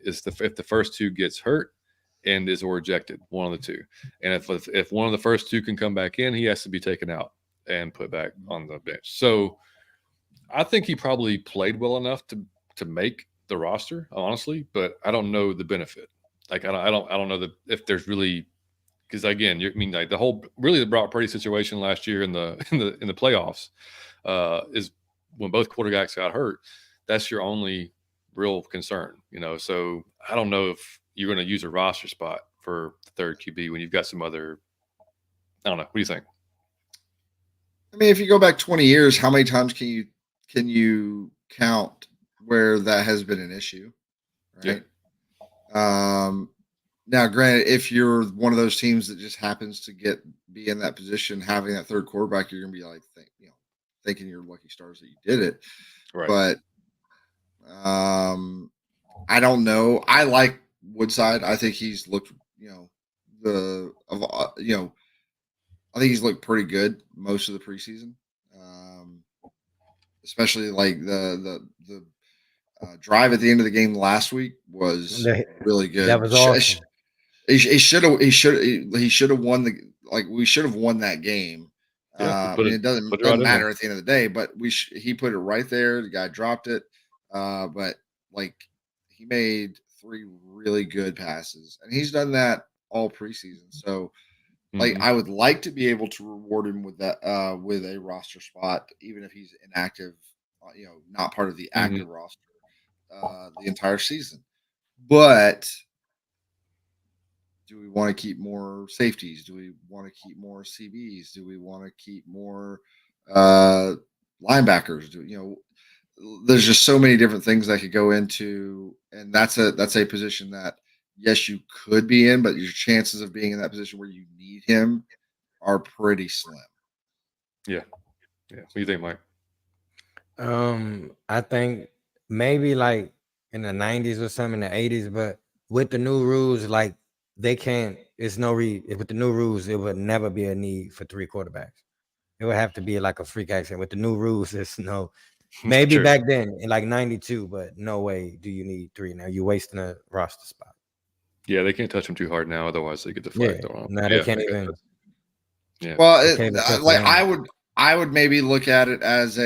if the first 2 gets hurt and is or ejected, one of the 2. And if one of the first 2 can come back in, he has to be taken out and put back on the bench. So I think he probably played well enough to make the roster, honestly, but I don't know the benefit. Like I don't know if there's really, because again, like the Brock Purdy situation last year in the playoffs is when both quarterbacks got hurt. That's your only real concern, So I don't know if you're going to use a roster spot for the third QB when you've got some other. I don't know. What do you think? I mean, if you go back 20 years, how many times can you count where that has been an issue, right? Yeah. Now, granted, if you're one of those teams that just happens to be in that position, having that third quarterback, you're going to be like, thinking you're lucky stars that you did it. Right. But I don't know. I like Woodside. I think he's looked, I think he's looked pretty good most of the preseason, especially like the drive at the end of the game last week was really good. That was awesome. He should have won we should have won that game. Yeah, it doesn't matter at the end of the day, but he put it right there. The guy dropped it, but he made 3 really good passes, and he's done that all preseason. So. I would like to be able to reward him with that, with a roster spot, even if he's inactive, not part of the active roster, the entire season. But do we want to keep more safeties? Do we want to keep more CBs? Do we want to keep more linebackers? There's just so many different things that could go into, and that's a position that. Yes, you could be in, but your chances of being in that position where you need him are pretty slim. Yeah. What do you think, Mike? I think maybe like in the 90s or something, in the 80s, but with the new rules, they can't. It's no with the new rules, it would never be a need for 3 quarterbacks. It would have to be like a freak accident. With the new rules, it's no. Maybe sure. Back then in 92, but no way do you need 3 now. You're wasting a roster spot. Yeah, they can't touch them too hard now, otherwise they get the flag thrown off. No, they can't even. Yeah. Well, I would maybe look at it as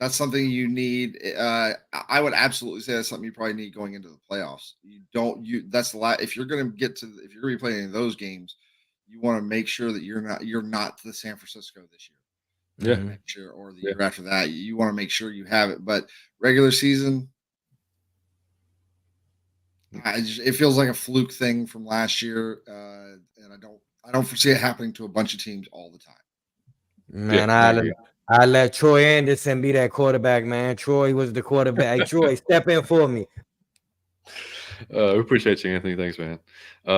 that's something you need. I would absolutely say that's something you probably need going into the playoffs. If you're going to be playing in those games, you want to make sure that you're not the San Francisco this year. Yeah. Next year or the year after that, you want to make sure you have it. But regular season. It feels like a fluke thing from last year, and I don't foresee it happening to a bunch of teams all the time. Man, I let Troy Anderson be that quarterback, man. Troy was the quarterback. Hey, Troy, step in for me. We appreciate you, Anthony. Thanks, man. I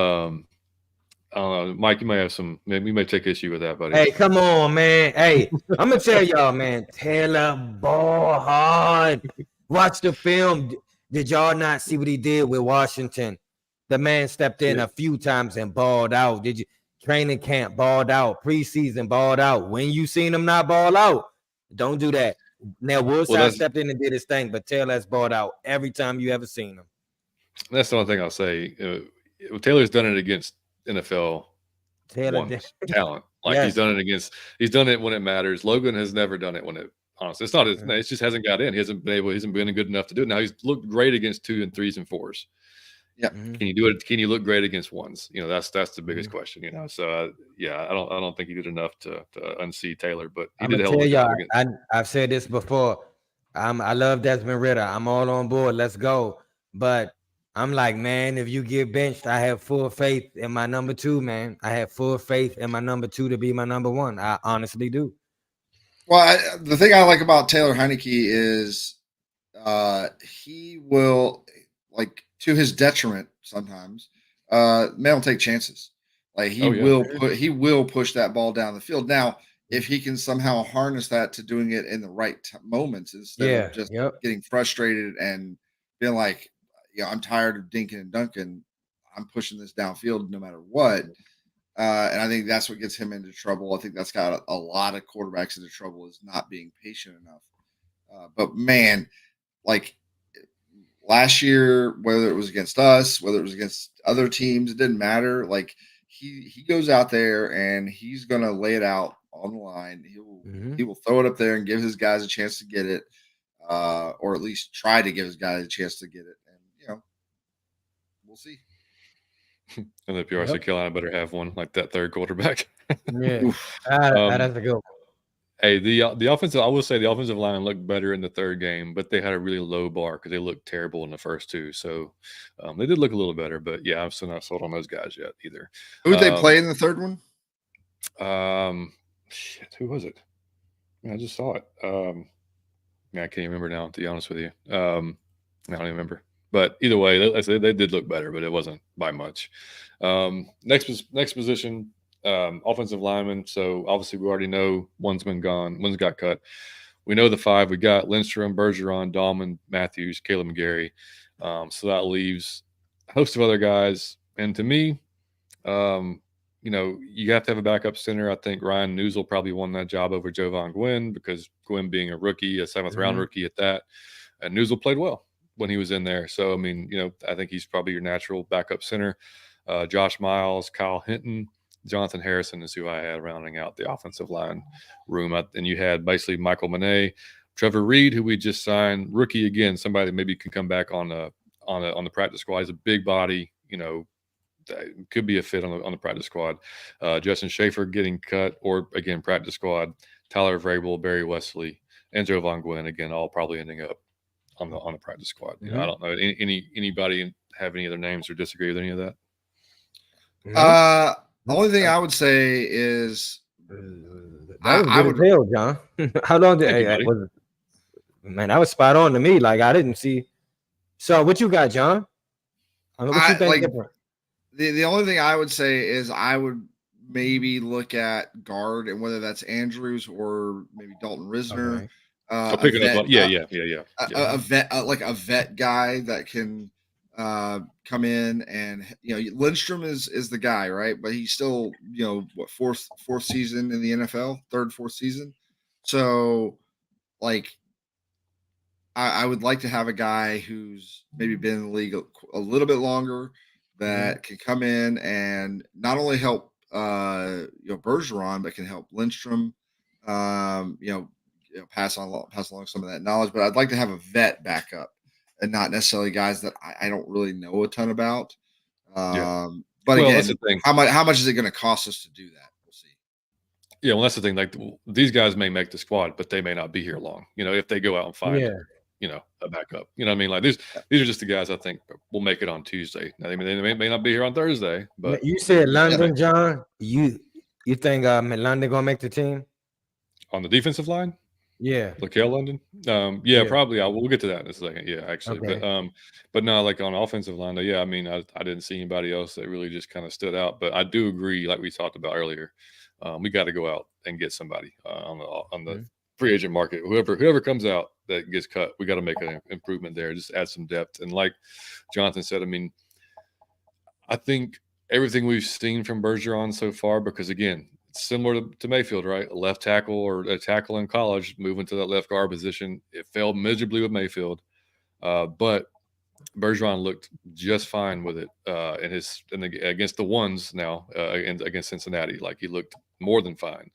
don't know, Mike. You might have we might take issue with that, buddy. Hey, come on, man. Hey, I'm gonna tell y'all, man. Taylor ball hard. Watch the film. Did y'all not see what he did with Washington? The man stepped in a few times and balled out. Did you? Training camp balled out. Preseason balled out. When you seen him not ball out, don't do that. Now, Woodside stepped in and did his thing, but Taylor's balled out every time you ever seen him. That's the only thing I'll say. Taylor's done it against NFL talent. He's done it when it matters. Logan has never done it when it. Honestly, it's not. It just hasn't got in. He hasn't been good enough to do it. Now he's looked great against 2 and 3s and 4s. Yeah. Can you do it? Can you look great against 1s? That's the biggest question. So I don't think he did enough to unseat Taylor, but he did. Tell y'all, I've said this before. I love Desmond Ridder. I'm all on board. Let's go. But I'm like, man, if you get benched, I have full faith in my number 2, man. I have full faith in my number 2 to be my number 1. I honestly do. Well, the thing I like about Taylor Heineke is he will, to his detriment sometimes, man will take chances. He will push that ball down the field. Now, if he can somehow harness that to doing it in the right moments instead of just getting frustrated and being like, I'm tired of dinking and dunking. I'm pushing this downfield no matter what. And I think that's what gets him into trouble. I think that's got a lot of quarterbacks into trouble, is not being patient enough. But man, like last year, whether it was against us, whether it was against other teams, it didn't matter. Like he goes out there and he's gonna lay it out on the line. He will throw it up there and give his guys a chance to get it, or at least try to give his guys a chance to get it. And we'll see. And the PRC Carolina better have one like that third quarterback. Yeah, that's a good one. Hey, the offensive, I will say the offensive line looked better in the third game, but they had a really low bar because they looked terrible in the first two. So they did look a little better, but yeah, I'm still not sold on those guys yet either. Who did they play in the third one? Shit, who was it? I just saw it. I can't even remember now, to be honest with you. I don't even remember. But either way, they did look better, but it wasn't by much. Next position. Offensive lineman. So obviously we already know one's been gone, one's got cut. We know the five. We got Lindstrom, Bergeron, Dahlman, Matthews, Caleb McGarry. So that leaves a host of other guys. And to me, you have to have a backup center. I think Ryan Newsel probably won that job over Jovan Gwynn, because Gwynn being a rookie, a seventh round rookie at that, and Newsel played well when he was in there. So, I mean, I think he's probably your natural backup center. Josh Miles, Kyle Hinton, Jonathan Harrison is who I had rounding out the offensive line room. And you had basically Michael Manet, Trevor Reed, who we just signed, rookie again, somebody that maybe can come back on the practice squad. He's a big body, could be a fit on the practice squad. Justin Schaefer getting cut, or again practice squad. Tyler Vrabel, Barry Wesley, and Jovan Gwynn, again, all probably ending up on the practice squad. I don't know anybody have any other names or disagree with any of that. The only thing I would say is that was good as hell, John. How long did man? That was spot on to me. Like I didn't see. So what you got, John? What you think different? The only thing I would say is I would maybe look at guard, and whether that's Andrews or maybe Dalton Risner. I'll pick it up. Yeah. A vet, like a vet guy that can come in, and Lindstrom is the guy, right? But he's still fourth season in the NFL, fourth season. So like I would like to have a guy who's maybe been in the league a little bit longer, that can come in and not only help Bergeron, but can help Lindstrom pass along some of that knowledge. But I'd like to have a vet backup, and not necessarily guys that I don't really know a ton about. But again, that's the thing. How much is it going to cost us to do that? We'll see. Yeah, well, that's the thing. Like these guys may make the squad, but they may not be here long. If they go out and find a backup. You know what I mean? Like these are just the guys I think will make it on Tuesday. Now, they may not be here on Thursday, but you said London, John. You think London gonna make the team on the defensive line? Yeah, Laquel London. Probably. We'll get to that in a second. Yeah, actually, okay. But no, like on offensive line, though, yeah. I mean, I didn't see anybody else that really just kind of stood out. But I do agree, like we talked about earlier, we got to go out and get somebody on the free agent market. Whoever comes out that gets cut, we got to make an improvement there. Just add some depth. And like Jonathan said, I mean, I think everything we've seen from Bergeron so far, because again, it's similar to Mayfield, right? A left tackle or a tackle in college, moving to that left guard position. It failed miserably with Mayfield, but Bergeron looked just fine with it against the ones now against Cincinnati. Like he looked more than fine.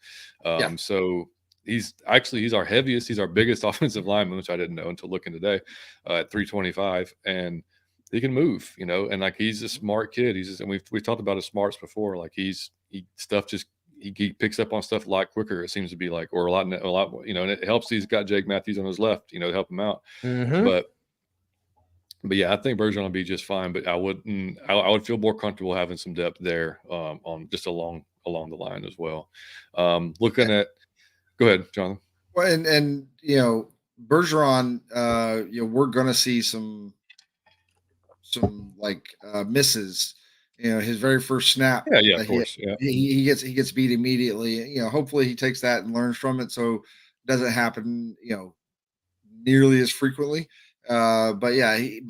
So he's our heaviest. He's our biggest offensive lineman, which I didn't know until looking today at 325, and he can move, and like he's a smart kid. And we've talked about his smarts before. Like he picks up on stuff a lot quicker. It seems to be like, or a lot, and it helps. He's got Jake Matthews on his left, to help him out. But yeah, I think Bergeron will be just fine. But I would feel more comfortable having some depth there on just along the line as well. Looking at, go ahead, Jonathan. Well, and Bergeron, we're gonna see some like misses his very first snap. Yeah, of course. Yeah. He gets beat immediately. Hopefully he takes that and learns from it, so it doesn't happen. Nearly as frequently. But yeah, he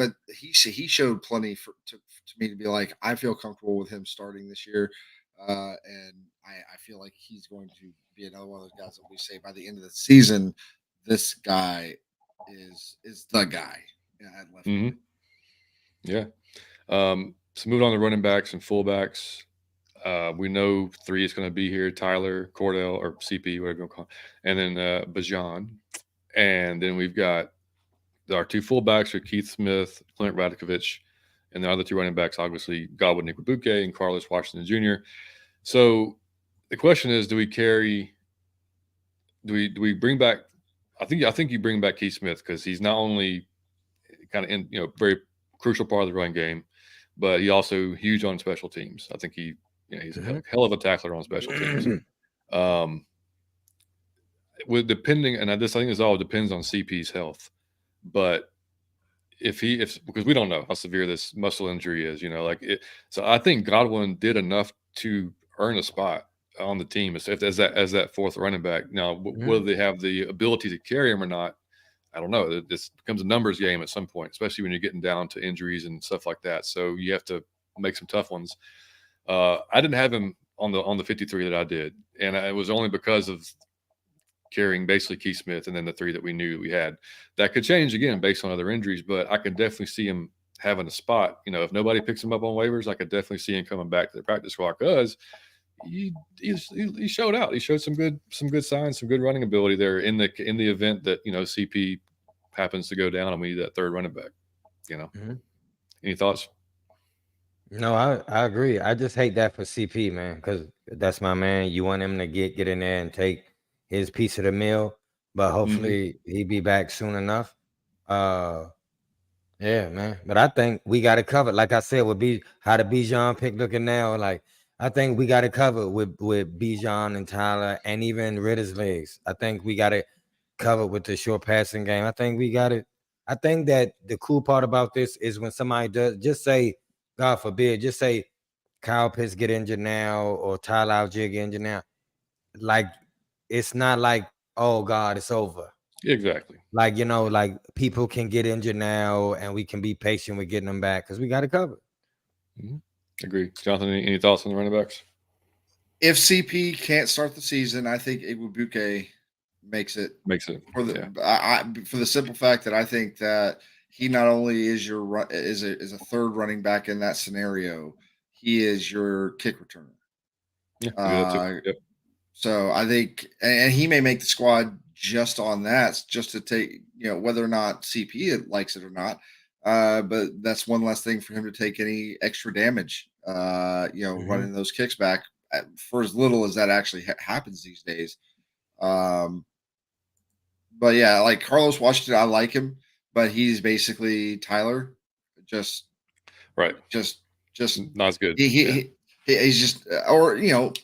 showed plenty to me to be like, I feel comfortable with him starting this year, and I feel like he's going to be another one of those guys that we say by the end of the season, this guy is the guy at left. Mm-hmm. Yeah. So moving on to running backs and fullbacks. We know 3 is going to be here: Tyler, Cordell, or CP, whatever you want to call it, and then Bajan. And then we've got our 2 fullbacks are Keith Smith, Clint Radikovich, and the other 2 running backs, obviously Godwin Ikwebuike and Carlos Washington Jr. So the question is, do we bring back? I think you bring back Keith Smith because he's not only kind of very crucial part of the run game, but he also huge on special teams. I think he's a hell of a tackler on special teams. Depending, and I think this all depends on CP's health, but because we don't know how severe this muscle injury is, so I think Godwin did enough to earn a spot on the team as that 4th running back. Now, whether they have the ability to carry him or not, I don't know. This becomes a numbers game at some point, especially when you're getting down to injuries and stuff like that. So you have to make some tough ones. I didn't have him on the 53 that I did, and it was only because of carrying basically Keith Smith and then the 3 that we knew we had. That could change again based on other injuries, but I could definitely see him having a spot. If nobody picks him up on waivers, I could definitely see him coming back to the practice squad because he showed out. He showed some good signs, some good running ability there in the event that CP happens to go down and we need that 3rd running back. Any thoughts? No, I agree. I just hate that for CP, man, because that's my man. You want him to get in there and take his piece of the meal, but hopefully he'll be back soon enough. Yeah, man. But I think we got it covered. Like I said, how the Bijan pick looking now, like I think we got it covered with Bijan and Tyler and even Ritter's legs. I think we got it covered with the short passing game. I think we got it. I think that the cool part about this is when somebody does, just say, God forbid, just say Kyle Pitts get injured now or Tyler Algier get injured now. Like, it's not like, oh God, it's over. Exactly. Like, like people can get injured now and we can be patient with getting them back because we got it covered. Agree. Jonathan, any thoughts on the running backs? If CP can't start the season, I think Ikwebuike makes it for the simple fact that I think that he not only is a 3rd running back in that scenario, he is your kick returner. Yeah. Yep. So I think, and he may make the squad just on that, just to take, whether or not CP likes it or not. But that's one less thing for him to take any extra damage, running those kicks back for as little as that actually happens these days. But yeah, like Carlos Washington, I like him, but he's basically Tyler, just not as good. He's just, or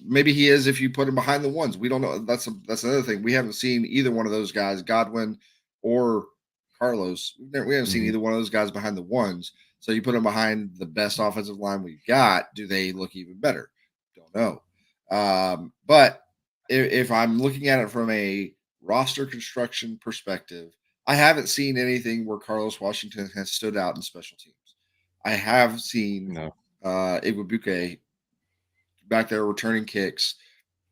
maybe he is if you put him behind the ones. We don't know. That's another thing. We haven't seen either one of those guys, Godwin or Carlos. We haven't seen either one of those guys behind the ones. So you put them behind the best offensive line we've got. Do they look even better? Don't know. But if I'm looking at it from a roster construction perspective, I haven't seen anything where Carlos Washington has stood out in special teams. I have seen Ikwebuike back there returning kicks,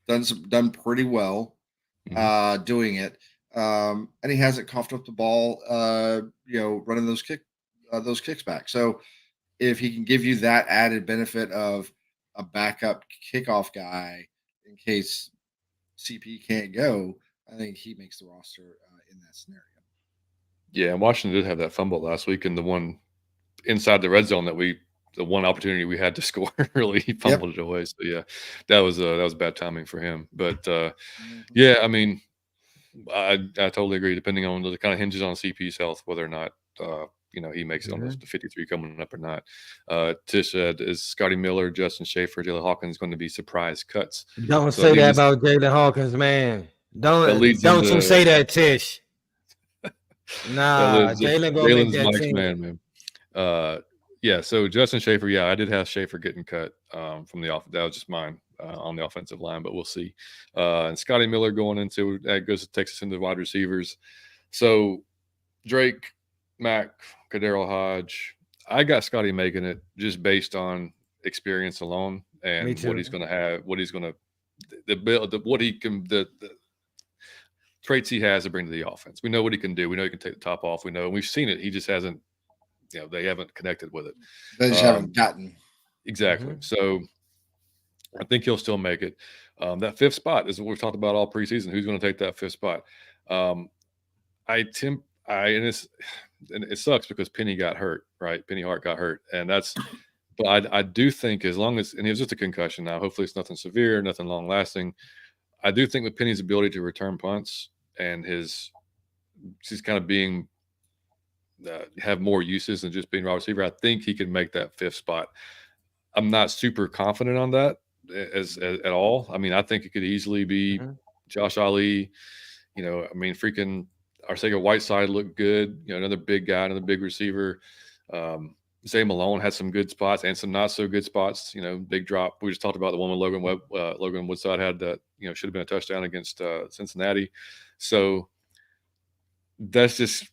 done pretty well doing it. And he hasn't coughed up the ball, running those kicks back. So if he can give you that added benefit of a backup kickoff guy in case CP can't go, I think he makes the roster in that scenario. Yeah, and Washington did have that fumble last week, and the one inside the red zone the one opportunity we had to score, really, he fumbled it away. So yeah, that was bad timing for him. But yeah, I mean, I totally agree. Depending on the kind of hinges on CP's health, whether or not he makes it on the 53 coming up or not. Tish said, is Scotty Miller, Justin Schaefer, Jalen Hawkins going to be surprise cuts? Don't say that about Jalen Hawkins, man. Don't you say that, Tish. Nah, Jalen gonna make that Mike's team. Man. Yeah, so Justin Schaefer, I did have Schaefer getting cut from the off. That was just mine on the offensive line, but we'll see. And Scotty Miller going into that goes to Texas into wide receivers. So Drake, Mack, Kadero Hodge. I got Scotty making it just based on experience alone and what he's going to have, what he's going to what he can the traits he has to bring to the offense. We know what he can do. We know he can take the top off. We know, and we've seen it. He just hasn't. They haven't connected with it. They just haven't gotten. Exactly. So I think he'll still make it. That fifth spot is what we've talked about all preseason. Who's going to take that fifth spot? And it sucks because Penny got hurt, right? Penny Hart got hurt. And but I do think as long as, and it was just a concussion now, hopefully it's nothing severe, nothing long lasting. I do think with Penny's ability to return punts and she's kind of being, have more uses than just being wide receiver. I think he can make that fifth spot. I'm not super confident on that as at all. I mean, I think it could easily be Josh Ali. Freaking Arcega Whiteside looked good. Another big guy, another big receiver. Zay Malone had some good spots and some not so good spots. Big drop. We just talked about the one with Logan Woodside had that. Should have been a touchdown against Cincinnati. So that's just.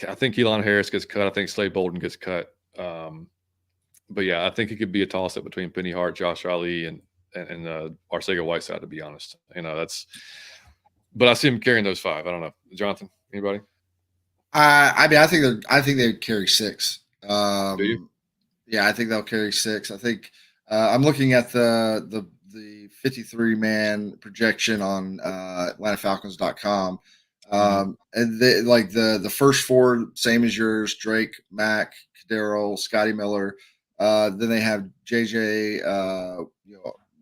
I think Elon Harris gets cut. I think Slade Bolden gets cut. But yeah, I think it could be a toss up between Penny Hart, Josh Ali, and Arcega Whiteside. To be honest, but I see him carrying those five. I don't know, Jonathan. Anybody? I think they carry six. Do you? Yeah, I think they'll carry six. I think I'm looking at the 53-man projection on AtlantaFalcons.com. And the first four, same as yours: Drake, Mack, Kadero, Scotty Miller. Then they have JJ,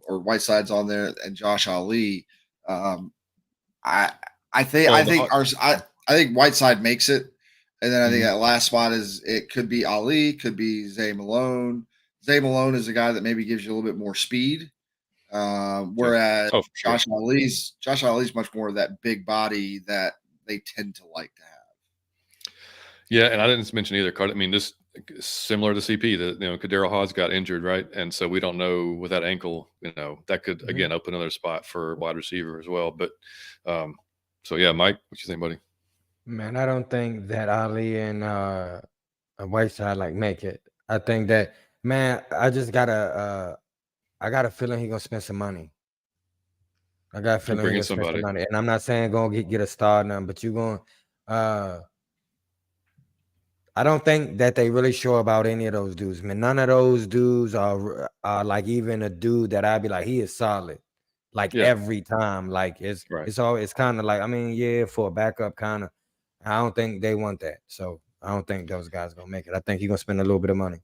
or Whiteside's on there, and Josh Ali. I think Whiteside makes it, and then I think that last spot it could be Ali, could be Zay Malone. Zay Malone is a guy that maybe gives you a little bit more speed. Whereas Josh Ali's much more of that big body that they tend to like to have. Yeah, and I didn't mention either. I mean, this similar to CP, that Kadero Hodge got injured, right? And so we don't know with that ankle, that could again open another spot for wide receiver as well. But so yeah, Mike, what you think, buddy? Man, I don't think that Ali and Whiteside make it. I think that, man, I just got a feeling he's gonna spend some money. I got a feeling he's gonna spend some money. And I'm not saying gonna get a star now, but you're going I don't think that they really sure about any of those dudes, man. None of those dudes are like even a dude that I'd be like, he is solid. Every time. It's always kind of like, for a backup kind of. I don't think they want that. So I don't think those guys are gonna make it. I think he's gonna spend a little bit of money.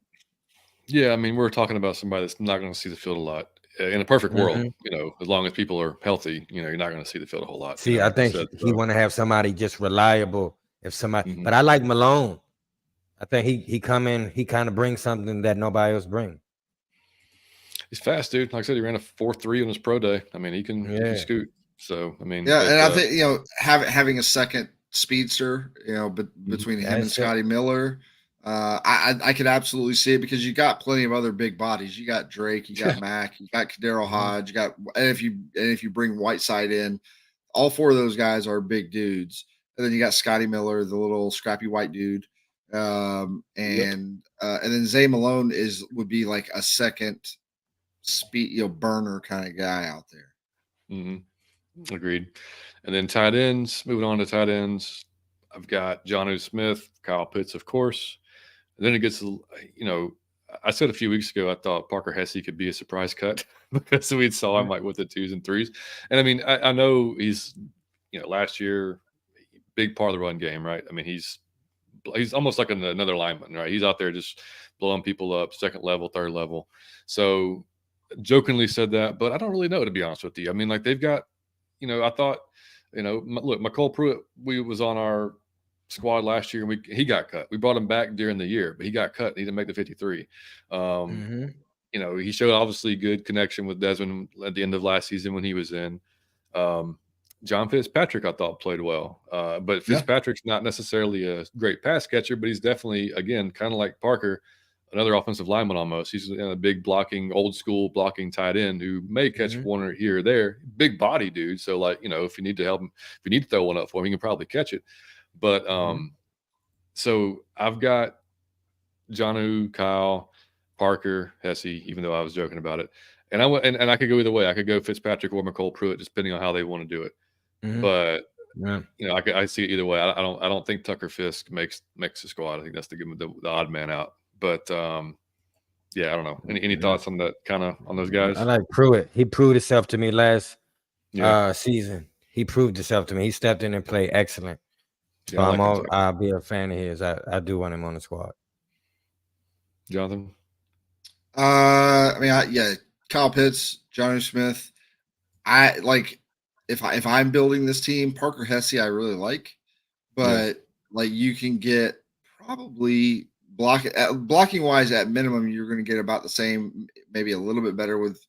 Yeah, I mean, we're talking about somebody that's not going to see the field a lot. In a perfect world, as long as people are healthy, you're not going to see the field a whole lot. See, I think he want to have somebody just reliable. If somebody, but I like Malone. I think he come in, he kind of brings something that nobody else bring. He's fast, dude. Like I said, he ran a 4.3 on his pro day. I mean, he can scoot. So I mean, and I think having a second speedster, between him and Scotty Miller. I could absolutely see it because you got plenty of other big bodies. You got Drake, you got Mack, you got Kadero Hodge, and if you bring Whiteside in, all four of those guys are big dudes. And then you got Scotty Miller, the little scrappy white dude, and then Zay Malone would be like a second speed, burner kind of guy out there. Agreed. And then tight ends. Moving on to tight ends, I've got Jonnu Smith, Kyle Pitts, of course. And then it gets, I said a few weeks ago I thought Parker Hesse could be a surprise cut because we saw him with the 2s and 3s. And I mean, I know he's, last year, big part of the run game, right? I mean, he's almost like another lineman, right? He's out there just blowing people up, second level, third level. So jokingly said that, but I don't really know, to be honest with you. I mean, they've got, I thought, look, McCole Pruitt, we was on our squad last year, and he got cut. We brought him back during the year, but he got cut. He didn't make the 53. He showed obviously good connection with Desmond at the end of last season when he was in. John Fitzpatrick, I thought, played well. But Fitzpatrick's not necessarily a great pass catcher, but he's definitely, again, kind of like Parker, another offensive lineman almost. He's a big blocking, old school blocking tight end who may catch one or here or there. Big body dude. So like, if you need to help him, if you need to throw one up for him, he can probably catch it. But so I've got Jonnu, Kyle, Parker, Hesse, even though I was joking about it. And I could go either way. I could go Fitzpatrick or McCole Pruitt, just depending on how they want to do it. But I see it either way. I don't think Tucker Fisk makes the squad. I think that's the odd man out. But I don't know. Any thoughts on that on those guys? I like Pruitt. He proved himself to me last season. He proved himself to me. He stepped in and played excellent. So I'll be a fan of his. I do want him on the squad. Jonathan? Kyle Pitts, Jonnu Smith. I like if I'm building this team, Parker Hesse I really like, but like you can get probably blocking wise at minimum you're going to get about the same, maybe a little bit better with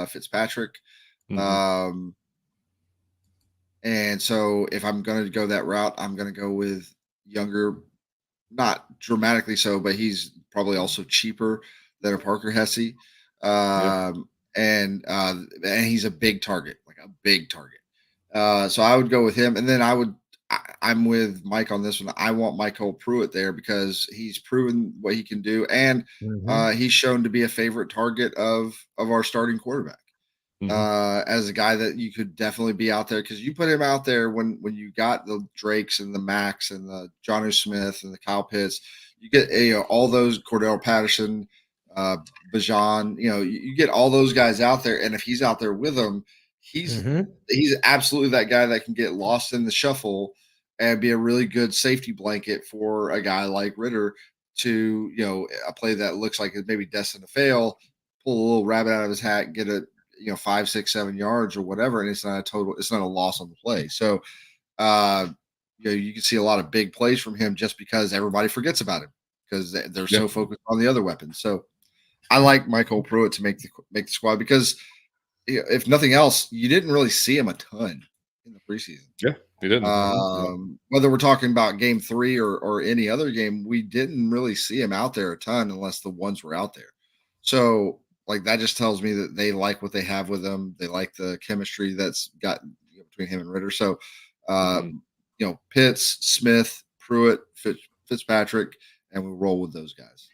Fitzpatrick. And so if I'm going to go that route, I'm going to go with younger, not dramatically so, but he's probably also cheaper than a Parker Hesse. And he's a big target, like a big target. So I would go with him. And then I'm with Mike on this one. I want McCole Pruitt there because he's proven what he can do. And he's shown to be a favorite target of our starting quarterback. As a guy that you could definitely be out there because you put him out there when you got the Drakes and the Max and the Jonnu Smith and the Kyle Pitts, you get all those Cordell Patterson, Bajan, you get all those guys out there, and if he's out there with them, he's absolutely that guy that can get lost in the shuffle and be a really good safety blanket for a guy like Ritter to a play that looks like it's maybe destined to fail, pull a little rabbit out of his hat, get a 5, 6, 7 yards or whatever, and it's not a loss on the play. So you can see a lot of big plays from him just because everybody forgets about him because they're so focused on the other weapons. So I like McCole Pruitt to make the squad because if nothing else, you didn't really see him a ton in the preseason. Yeah, he didn't. Whether we're talking about game 3 or any other game, we didn't really see him out there a ton unless the ones were out there. So like that just tells me that they like what they have with him. They like the chemistry that's got between him and Ritter. So, Pitts, Smith, Pruitt, Fitzpatrick, and we'll roll with those guys.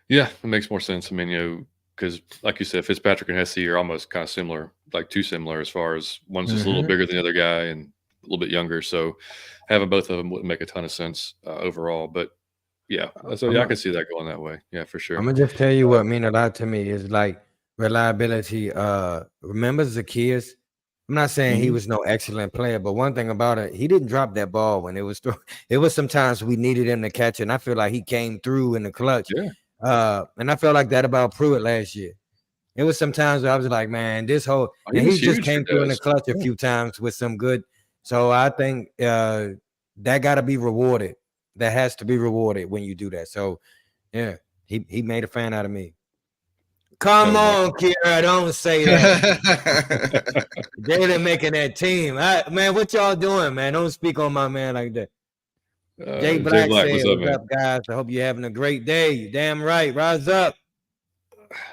Yeah, it makes more sense. I mean, because like you said, Fitzpatrick and Hesse are almost kind of similar, like too similar as far as one's just a little bigger than the other guy and a little bit younger. So having both of them wouldn't make a ton of sense overall. But I can see that going that way. Yeah, for sure. I'm gonna just tell you what mean a lot to me is like reliability. Remember Zacchaeus? I'm not saying he was no excellent player, but one thing about it, he didn't drop that ball when it was thrown. It was sometimes we needed him to catch it, and I feel like he came through in the clutch. And I felt like that about Pruitt last year. It was sometimes where I was like, man, this whole and he just came through in the clutch a few times with some good. So I think that got to be rewarded. That has to be rewarded when you do that. So he made a fan out of me. Come on, Kira, don't say that. Jalen making that team. Man, what y'all doing, man? Don't speak on my man like that. Jay Black said, what's up, guys? I hope you're having a great day. You're damn right. Rise up.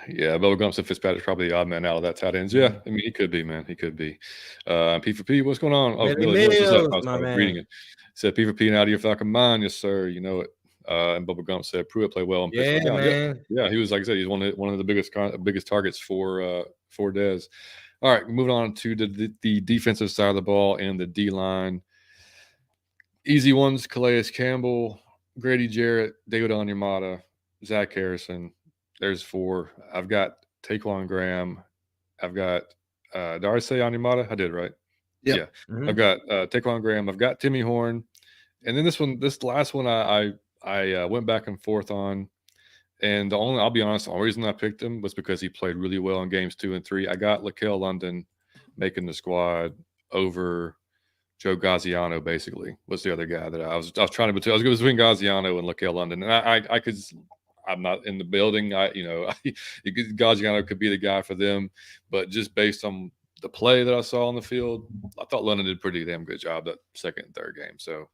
Yeah, Bubba Gumps and Fitzpatrick's probably the odd man out of that tight ends. Yeah, I mean, he could be, man. He could be. P4P, what's going on? Oh, really? I was reading it. Said P4P and out of your Falcon mind. Yes, sir. You know it. And Bubba Gump said Pruitt played well on pitch. Man. Yeah, he was, like I said, he's one of the biggest targets for Dez. All right, moving on to the defensive side of the ball and the D-line. Easy ones: Calais Campbell, Grady Jarrett, David Onyemata, Zach Harrison. There's 4. I've got Taquan Graham. I've got did I say Onyemata? I did, right? Yep. Yeah. I've got Taquan Graham. I've got Timmy Horn. And then this last one I went back and forth on. And I'll be honest, the only reason I picked him was because he played really well in games 2 and 3. I got Laquel London making the squad over Joe Gaziano, basically, was the other guy that I was trying to between. I was between Gaziano and Laquel London, and I could. I'm not in the building. Gaziano could be the guy for them, but just based on the play that I saw on the field, I thought London did a pretty damn good job that second and third game. So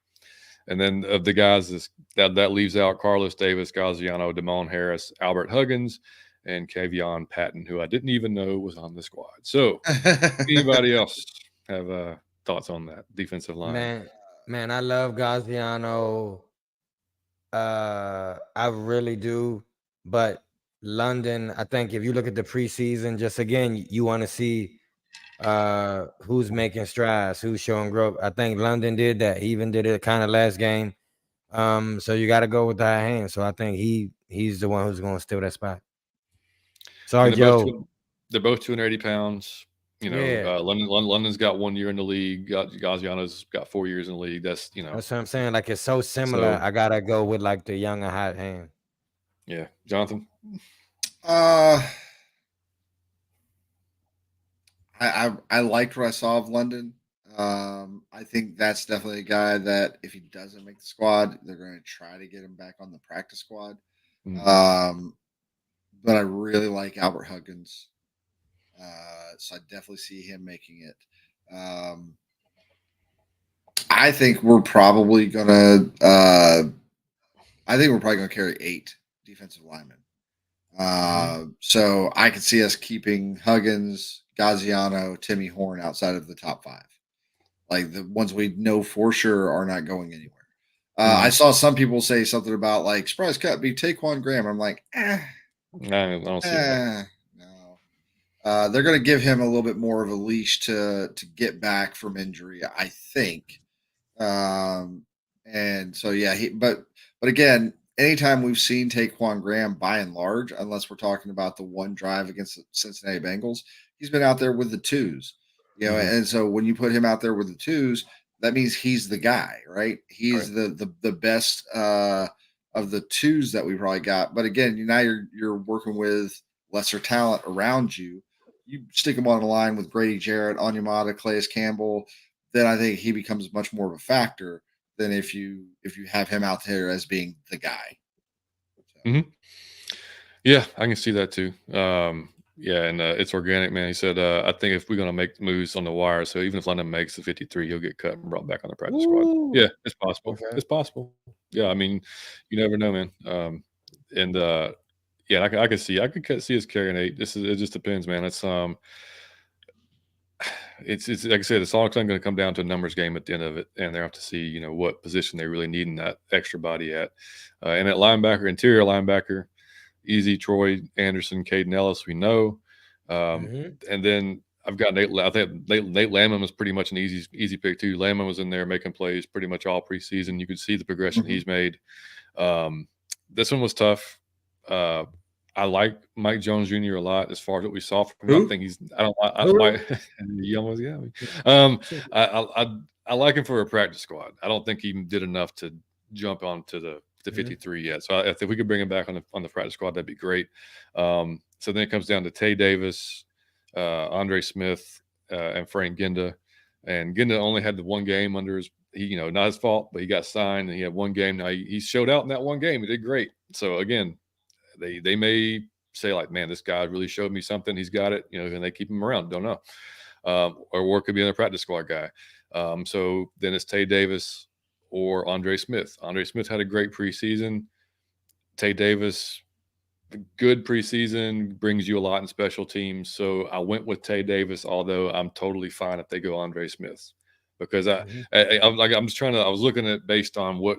And then of the guys that leaves out Carlos Davis, Gaziano, Damone Harris, Albert Huggins, and Kavion Patton, who I didn't even know was on the squad. So, anybody else have thoughts on that defensive line? Man, I love Gaziano. I really do. But London, I think if you look at the preseason, just again, you want to see who's making strides, who's showing growth. I think London did that. He even did it kind of last game. So you got to go with the high hand. So I think he's the one who's going to steal that spot. Sorry, Joe. They're both 280 pounds. Yeah. London's got 1 year in the league. Gaziano's got 4 years in the league. That's what I'm saying. Like it's so similar. I gotta go with like the younger hot hand. Yeah, Jonathan. I liked what I saw of London. I think that's definitely a guy that if he doesn't make the squad, they're going to try to get him back on the practice squad. Mm-hmm. But I really like Albert Huggins. So I definitely see him making it. I think we're probably gonna carry 8 defensive linemen. So I could see us keeping Huggins, Gaziano, Timmy Horn outside of the top 5. Like the ones we know for sure are not going anywhere. I saw some people say something about like surprise cut be Taquan Graham. I'm like, I don't see that. No. They're going to give him a little bit more of a leash to get back from injury, I think. And so yeah, but again, anytime we've seen Taquan Graham, by and large, unless we're talking about the one drive against the Cincinnati Bengals, he's been out there with the twos. And so when you put him out there with the twos, that means he's the guy, right? He's the best of the twos that we probably got. But again, now you're working with lesser talent around you. You stick him on the line with Grady Jarrett, Onyemata, Calais Campbell, then I think he becomes much more of a factor than if you have him out there as being the guy. So. Yeah, I can see that too. Yeah, and it's organic, man. He said, I think if we're going to make moves on the wire, so even if London makes the 53, he'll get cut and brought back on the practice squad. Yeah, it's possible. Okay. It's possible. Yeah, I mean, you never know, man. Yeah, I could see us carrying 8. It just depends, man. It's like I said, it's all going to come down to a numbers game at the end of it, and they have to see, what position they really need in that extra body at. And at linebacker, interior linebacker, easy Troy Anderson, Caden Ellis, we know. And then I've got Nate. I think Nate Landman was pretty much an easy pick too. Landman was in there making plays pretty much all preseason. You could see the progression he's made. This one was tough. I like Mike Jones Jr. a lot as far as what we saw from him. I think I like him for a practice squad. I don't think he did enough to jump onto the 53 yet. So if we could bring him back on the practice squad, that'd be great. So then it comes down to Tay Davis, Andre Smith, and Frank Ginda. And Ginda only had the one game under his, not his fault, but he got signed and he had one game. Now he showed out in that one game. He did great. So again, they may say like, man, this guy really showed me something. He's got it, and they keep him around. Don't know. Or it could be another practice squad guy. So then it's Tay Davis or Andre Smith. Andre Smith had a great preseason. Tay Davis, good preseason, brings you a lot in special teams. So I went with Tay Davis, although I'm totally fine if they go Andre Smith, because I was looking at based on what,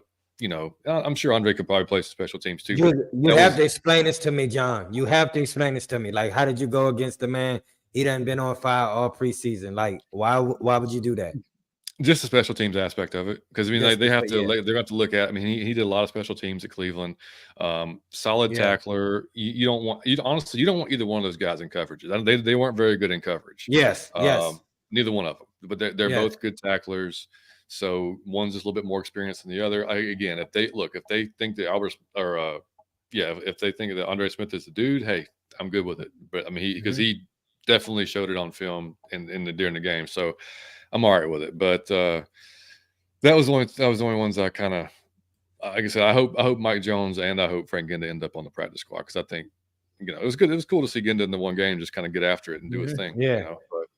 I'm sure Andre could probably play some special teams too. You have to explain this to me, John. You have to explain this to me. Like, how did you go against the man? He done been on fire all preseason. Like, why would you do that? Just the special teams aspect of it, because I mean they have to look at. I mean he did a lot of special teams at Cleveland. Solid tackler. You don't want either one of those guys in coverages. They weren't very good in coverage. Yes. Neither one of them, but they're both good tacklers. So one's just a little bit more experienced than the other. If they think that if they think that Andre Smith is the dude, hey, I'm good with it. But I mean because he definitely showed it on film during the game. So I'm all right with it, but that was the only ones I kind of, like I said, I hope Mike Jones and I hope Frank Ginda end up on the practice squad, because I think it was good. It was cool to see Ginda in the one game just kind of get after it and do his thing. Yeah.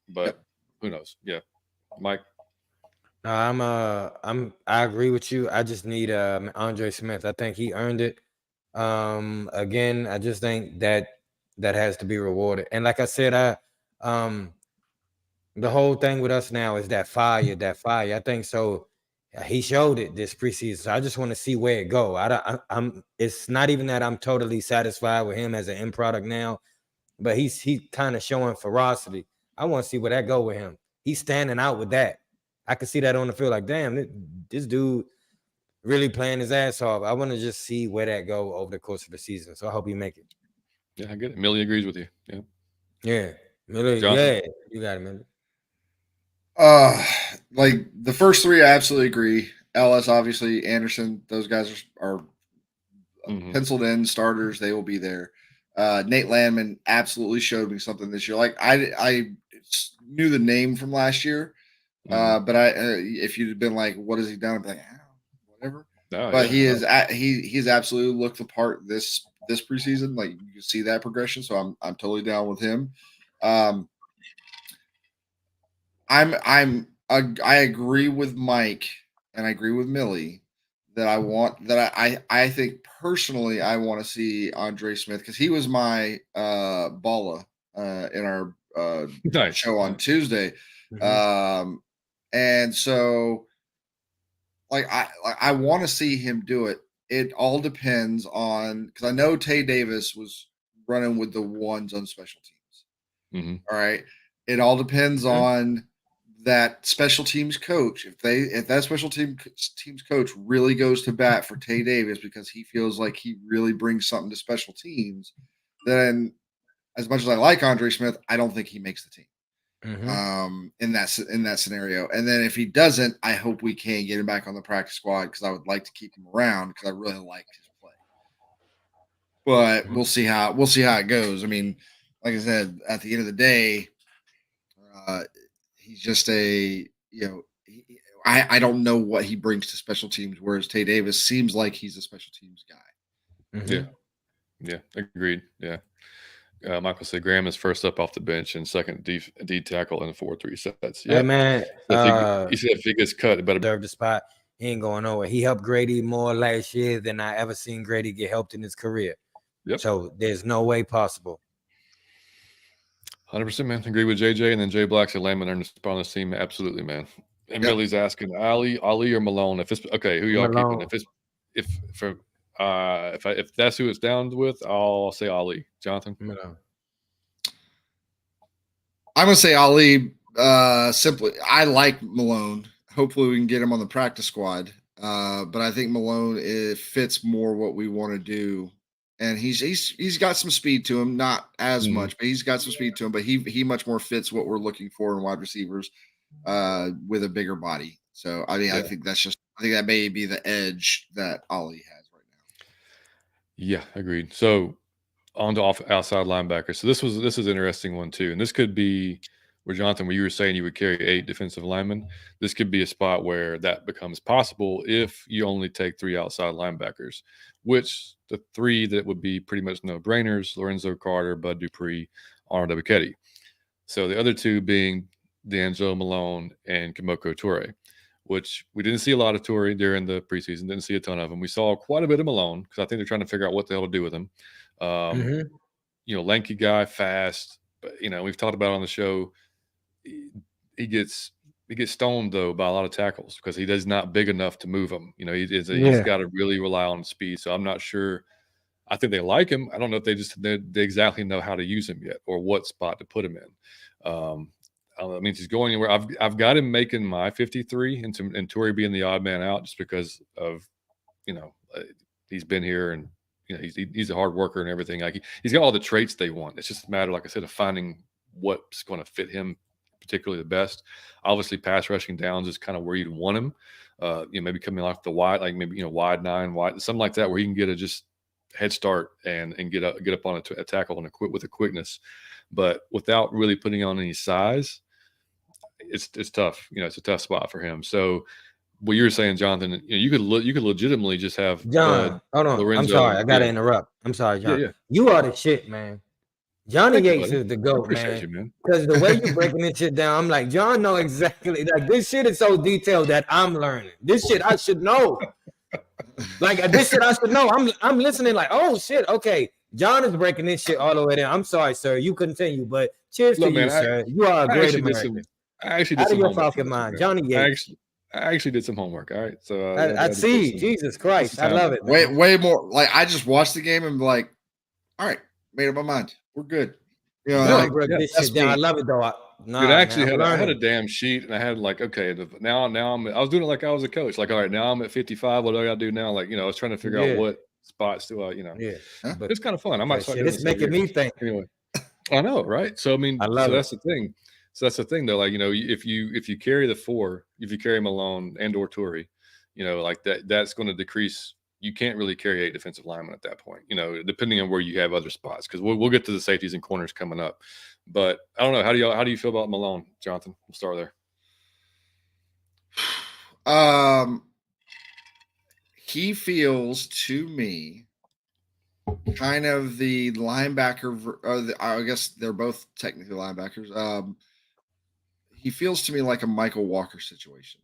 But who knows? Yeah, Mike. I agree with you. I just need Andre Smith. I think he earned it. Again, I just think that has to be rewarded. And like I said, the whole thing with us now is that fire. I think so. He showed it this preseason. So I just want to see where it go. I'm. It's not even that I'm totally satisfied with him as an end product now, but he's kind of showing ferocity. I want to see where that go with him. He's standing out with that. I can see that on the field. Like, damn, this dude really playing his ass off. I want to just see where that go over the course of the season. So I hope he make it. Yeah, I get it. Millie agrees with you. Yeah. Yeah. Really, Jonathan? yeah. You got it, man. Like the first three, I absolutely agree. LS, obviously, Anderson, those guys are penciled in starters. They will be there. Nate Landman absolutely showed me something this year. Like I knew the name from last year, but if you'd been like, "What has he done?" I'd be like, whatever. Oh, But yeah, he's absolutely looked the part this preseason. Like you can see that progression. So I'm totally down with him. I agree with Mike and I agree with Millie that I think personally I want to see Andre Smith because he was my Balla in our nice. show on Tuesday. And so like I want to see him do it. It all depends on because I know Tay Davis was running with the ones on special teams. All right. It all depends on that special teams coach. If that special teams coach really goes to bat for Tay Davis because he feels like he really brings something to special teams, then as much as I like Andre Smith, I don't think he makes the team. In that scenario. And then if he doesn't, I hope we can get him back on the practice squad because I would like to keep him around because I really like his play. But we'll see how it goes. I mean, like I said, at the end of the day, he's just I don't know what he brings to special teams, whereas Tay Davis seems like he's a special teams guy. Yeah, agreed. Yeah. Michael said Graham is first up off the bench and second D tackle in 4-3 sets. Yeah, hey man, he said if he gets cut, it better deserve the spot. He ain't going nowhere. He helped Grady more last year than I ever seen Grady get helped in his career. Yep. So there's no way possible. 100%, man. Agree with JJ, and then Jay Black said Landman earned a spot on this team. Absolutely, man. And Millie's asking Ali or Malone. If it's okay, who y'all keeping? If that's who it's down with, I'll say Ali. Jonathan. I'm gonna say Ali. Simply, I like Malone. Hopefully, we can get him on the practice squad. But I think Malone fits more what we want to do, and he's got some speed to him, not as much, but he's got some speed to him. But he much more fits what we're looking for in wide receivers, with a bigger body. So I mean, I think that may be the edge that Ali has right now. Yeah, agreed. So on to outside linebacker. So this is an interesting one too, and this could be where Jonathan, where you were saying you would carry 8 defensive linemen. This could be a spot where that becomes possible if you only take 3 outside linebackers, which the 3 that would be pretty much no brainers: Lorenzo Carter, Bud Dupree, Arnold Ebiketie. So the other 2 being D'Angelo Malone and Kimoko Toure, which we didn't see a lot of Toure during the preseason. Didn't see a ton of him. We saw quite a bit of Malone because I think they're trying to figure out what the hell to do with him. Lanky guy, fast, but we've talked about on the show. He gets stoned though by a lot of tackles because he is not big enough to move him. He's got to really rely on speed. So I'm not sure. I think they like him. I don't know if they exactly know how to use him yet or what spot to put him in. I don't know, it means he's going anywhere. I've got him making my 53 and Toure being the odd man out just because of he's been here and he's a hard worker and everything. Like he's got all the traits they want. It's just a matter, like I said, of finding what's going to fit him particularly the best. Obviously, pass rushing downs is kind of where you'd want him. Maybe coming off the wide, like maybe wide 9, wide, something like that, where he can get a just head start and get up on a tackle and with a quickness, but without really putting on any size, it's tough. It's a tough spot for him. So what you're saying, Jonathan, you could legitimately just have John. Hold on, Lorenzo, I'm sorry, I gotta interrupt. I'm sorry, John. Yeah. You are the shit, man. Johnny Thank you, Yates buddy. is the I GOAT, appreciate you, man. man. Because the way you breaking this shit down, I'm like, John know exactly. Like, this shit is so detailed that I'm learning. This shit I should know. Like, this shit I should know. I'm listening like, oh shit, okay. John is breaking this shit all the way down. I'm sorry, sir. You continue, but cheers Look, to you, man, sir. You are a I great actually did American. some Out of your homework for Falcon this one, mind, man. Johnny Yates. I actually did some homework. All right, so I did see. Jesus Christ, I time love in. it, man. way more. Like I just watched the game and be like, all right, made up my mind. We're good. You know, No, John like broke this that's shit down. I me. love it though. Dude, Nah, I man, actually I'm I had a learning. damn sheet, and I had like, okay, now I was doing it like I was a coach. Like, all right, now I'm at 55. What do I got to do now? Like, I was trying to figure out Yeah, what spots do I, yeah. Huh? But it's kind of fun. I might that start shit, doing it's this every making year. me think. Anyway, I know, right? So I mean, I love it. that's the thing. So that's the thing, though. Like, if you carry the 4, if you carry Malone and or Torrey, like that's going to decrease. You can't really carry 8 defensive linemen at that point. Depending on where you have other spots, because we'll get to the safeties and corners coming up. But I don't know. How do you feel about Malone, Jonathan? We'll start there. He feels to me kind of the linebacker. I guess they're both technically linebackers. He feels to me like a Michael Walker situation.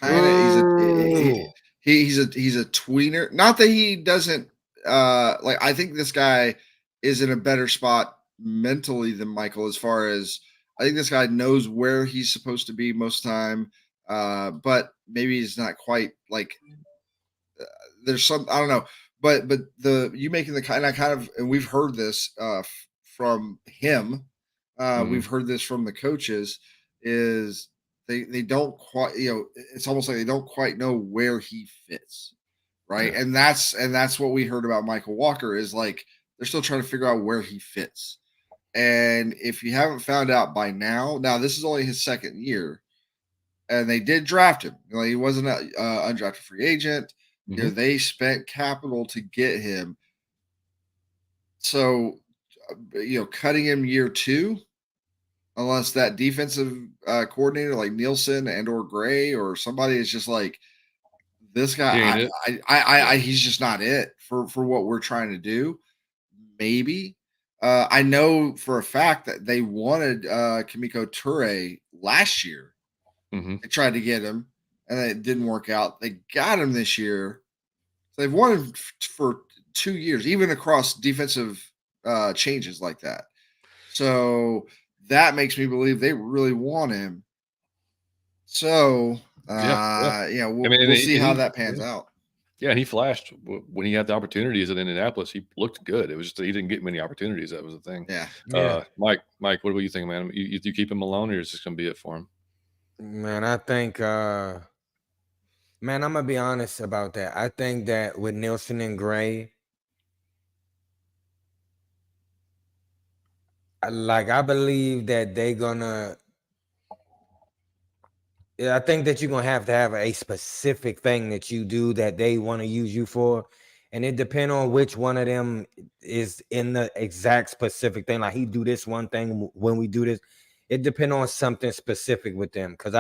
Kind of, he's a tweener. Not that he doesn't. I think this guy is in a better spot mentally than Michael. As far as I think this guy knows where he's supposed to be most time. But maybe he's not quite like. There's some I don't know, but you making the kind of and we've heard this from him. We've heard this from the coaches. Is they don't quite it's almost like they don't quite know where he fits, right? Yeah. And that's what we heard about Michael Walker is like they're still trying to figure out where he fits. And if you haven't found out by now this is only his second year, and they did draft him. He wasn't an undrafted free agent. They spent capital to get him. So, cutting him year 2, unless that defensive coordinator like Nielsen and or Gray or somebody is just like this guy, he's just not it for what we're trying to do. Maybe. I know for a fact that they wanted Kimiko Toure last year. They tried to get him, and it didn't work out. They got him this year. So they've wanted for 2 years, even across defensive changes like that. So that makes me believe they really want him. So we'll see how that pans out. Yeah, and he flashed when he had the opportunities at Indianapolis. He looked good. It was just that he didn't get many opportunities. That was the thing. Yeah. Mike, what do you think, man? You keep him alone, or is this going to be it for him? Man, I think, man, I'm gonna be honest about that. I think that with Nielsen and Gray, I believe that they're gonna. I think that you're gonna have to have a specific thing that you do that they want to use you for, and it depends on which one of them is in the exact specific thing. Like he do this one thing when we do this. It depends on something specific with them, because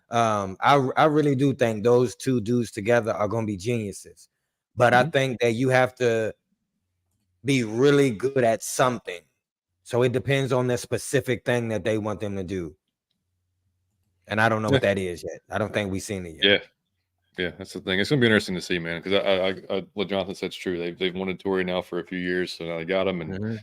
I really do think those two dudes together are gonna be geniuses. But I think that you have to be really good at something. So it depends on the specific thing that they want them to do. And I don't know what that is yet. I don't think we've seen it yet. Yeah, that's the thing. It's gonna be interesting to see, man. Because I what Jonathan said's true. They've wanted Torrey now for a few years, so now they got him, and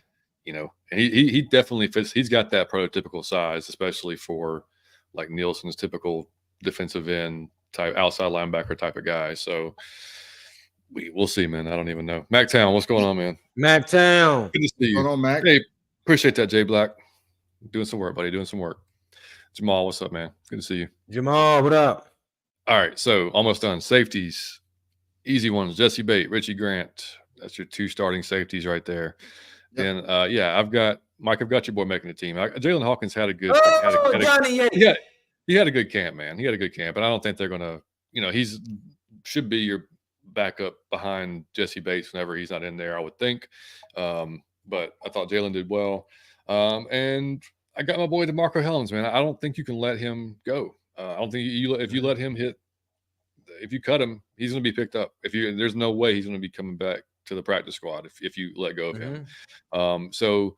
and he definitely fits. He's got that prototypical size, especially for like Nielsen's typical defensive end type, outside linebacker type of guy. So we'll see, man. I don't even know. Mac Town, what's going on, man? Mac Town, good to see you. What's going on, Mac? Hey, appreciate that, Jay Black. Doing some work, buddy. Doing some work. Jamal, what's up, man? Good to see you. Jamal, what up? All right, so almost done. Safeties, easy ones. Jesse Bate, Richie Grant. That's your 2 starting safeties right there. Yep. And I've got Mike. I've got your boy making the team. Jalen Hawkins had a good. He had a good camp, man. He had a good camp, and I don't think they're gonna. He's should be your backup behind Jesse Bates whenever he's not in there. I would think, but I thought Jalen did well, and I got my boy DeMarco Helms, man. I don't think you can let him go. I don't think if you let him hit, if you cut him, he's going to be picked up. There's no way he's going to be coming back to the practice squad if you let go of him. So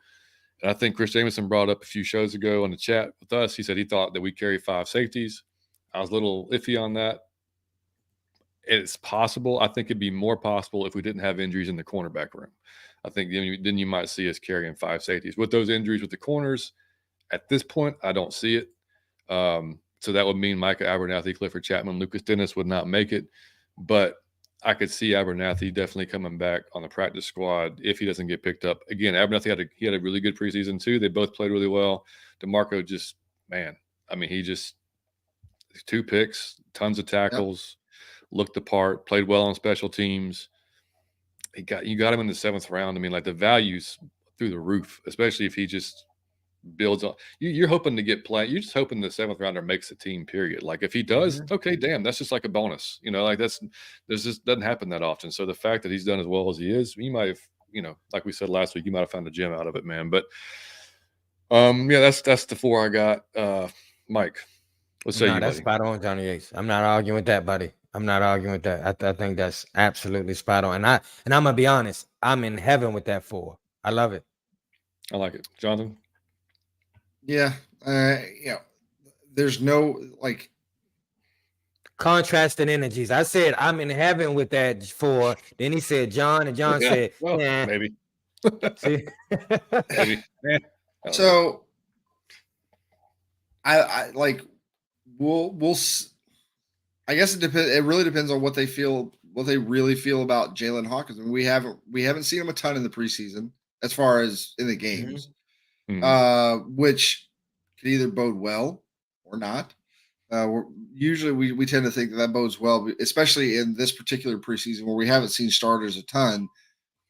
And I think Chris Jameson brought up a few shows ago on the chat with us. He said he thought that we carry 5 safeties. I was a little iffy on that. It's possible. I think it'd be more possible if we didn't have injuries in the cornerback room. I think then you might see us carrying 5 safeties. With those injuries with the corners, at this point, I don't see it. So that would mean Micah Abernathy, Clifford Chapman, Lucas Dennis would not make it. But I could see Abernathy definitely coming back on the practice squad if he doesn't get picked up. Again, Abernathy had a really good preseason too. They both played really well. DeMarco just, man, I mean, he just 2 picks, tons of tackles, looked the part, played well on special teams. You got him in the 7th round. I mean, like the value's through the roof, especially if he just builds on. You're hoping to get play. You're just hoping the 7th rounder makes the team. Period. Like if he does, okay, damn, that's just like a bonus. Like this just doesn't happen that often. So the fact that he's done as well as he is, you might have, like we said last week, you might have found a gem out of it, man. But that's the 4 I got. Mike, let's say that's spot on, Johnny Ace. I'm not arguing with that, buddy. I'm not arguing with that. I think that's absolutely spot on. And I'm gonna be honest, I'm in heaven with that 4. I love it. I like it, Jonathan. Yeah, there's no contrasting energies. I said I'm in heaven with that 4. Then he said John, and John said, well, maybe. Maybe. So I we'll I guess it depends. It really depends on what they really feel about Jalen Hawkins. I mean, we haven't seen him a ton in the preseason as far as in the games, which could either bode well or not. Usually we tend to think that bodes well, especially in this particular preseason where we haven't seen starters a ton.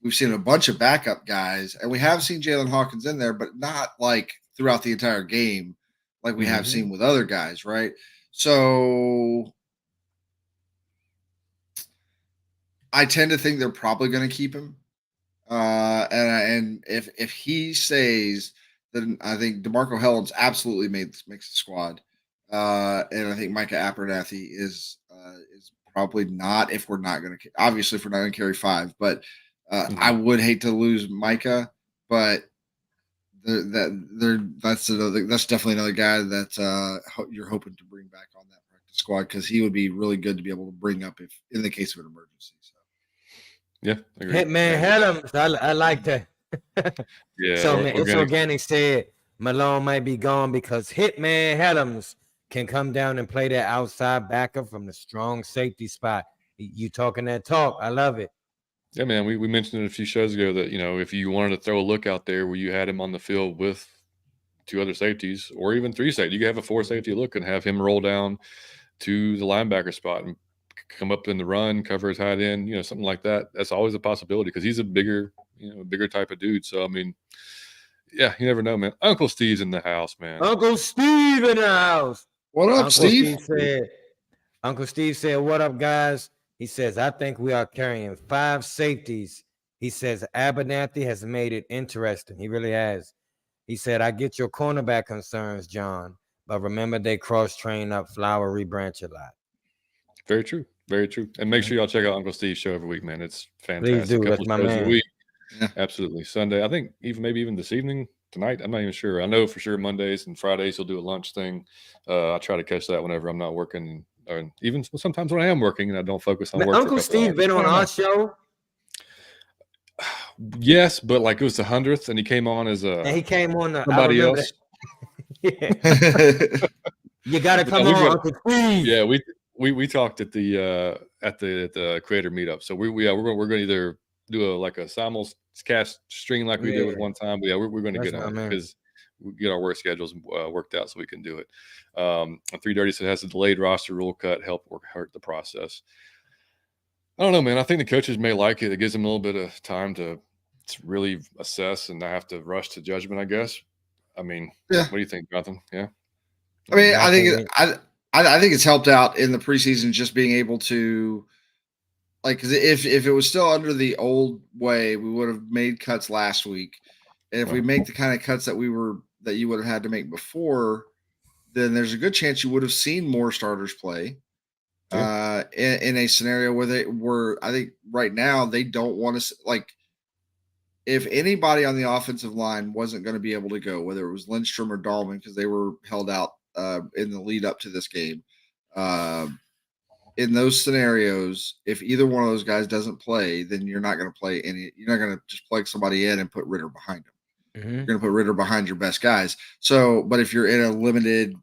We've seen a bunch of backup guys, and we have seen Jalen Hawkins in there, but not like throughout the entire game like we have seen with other guys, right? So I tend to think they're probably going to keep him. And if he stays, then I think DeMarco Hellams absolutely makes the squad. And I think Micah Abernathy is probably not, if we're not going to, obviously if we're not going to carry 5, but I would hate to lose Micah, but that's definitely another guy that you're hoping to bring back on that practice squad, because he would be really good to be able to bring up if in the case of an emergency. So. Yeah, agree. Hitman Hellams, I like that. Yeah. So it's organic said Malone might be gone because Hitman Hellams can come down and play that outside backup from the strong safety spot. You talking that talk? I love it. Yeah, man. We mentioned it a few shows ago that if you wanted to throw a look out there where you had him on the field with 2 other safeties or even 3 safety, you could have a 4 safety look and have him roll down to the linebacker spot and come up in the run, cover his tight end, something like that. That's always a possibility because he's a bigger type of dude. So I mean, yeah, you never know, man. Uncle Steve's in the house, man. Uncle Steve in the house. What up, Steve? Uncle Steve said, "What up, guys?" He says, "I think we are carrying 5 safeties." He says, "Abernathy has made it interesting. He really has." He said, "I get your cornerback concerns, John, but remember they cross-train up Flowery Branch a lot." Very true. Very true. And make sure y'all check out Uncle Steve's show every week, man. It's fantastic. Please do. That's my man. A week. Yeah. Absolutely. Sunday. I think maybe even this evening, tonight. I'm not even sure. I know for sure Mondays and Fridays he'll do a lunch thing. I try to catch that whenever I'm not working, or even sometimes when I am working and I don't focus on work. Uncle Steve been on our show. Yes, but like it was the 100th, and he came on as he came on somebody else. Yeah. You gotta come on, Uncle Steve. Yeah, we talked at the creator meetup. So we're going to either do a simulcast stream like we did with one time. But we're going to get on because we get our work schedules worked out so we can do it. 3 Dirty said has a delayed roster rule cut hurt the process. I don't know, man. I think the coaches may like it. It gives them a little bit of time to really assess and not have to rush to judgment, I guess. I mean, What do you think, Jonathan? Yeah. I mean, I think it's helped out in the preseason just being able to, because if it was still under the old way, we would have made cuts last week. And if we make the kind of cuts that you would have had to make before, then there's a good chance you would have seen more starters play. In a scenario where I think right now they don't want to if anybody on the offensive line wasn't going to be able to go, whether it was Lindstrom or Dahlman, because they were held out in the lead up to this game, in those scenarios, if either one of those guys doesn't play, then you're not going to play any. You're not going to just plug somebody in and put Ritter behind him. You're going to put Ritter behind your best guys. So, but if you're in a limited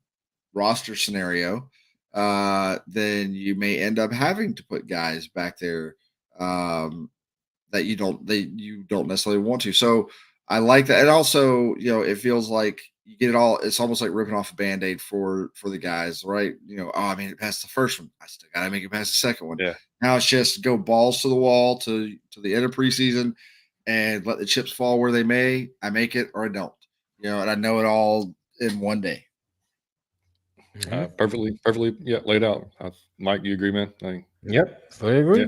roster scenario, then you may end up having to put guys back there that you don't necessarily want to. So I like that. And also, it feels like you get it all. It's almost like ripping off a Band-Aid for the guys, right? I made it past the first one. I still got to make it past the second one. Yeah. Now it's just go balls to the wall to the end of preseason and let the chips fall where they may. I make it or I don't, and I know it all in one day. Perfectly laid out. Mike, you agree, man? Yep, fully agree. Yeah,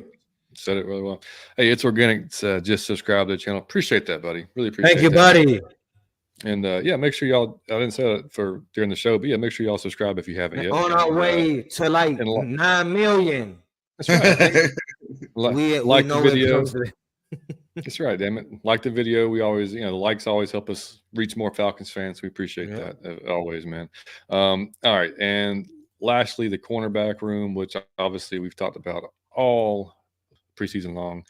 said it really well. Hey, it's organic. Just subscribe to the channel. Appreciate that, buddy. Really appreciate it. Thank you, buddy. And make sure y'all. I didn't say it for during the show, but make sure y'all subscribe if you haven't yet. On our way to like 9 million. That's right. we like know the video. That's right, damn it. Like the video. We always, the likes always help us reach more Falcons fans. We appreciate that always, man. All right. And lastly, the cornerback room, which obviously we've talked about all preseason long.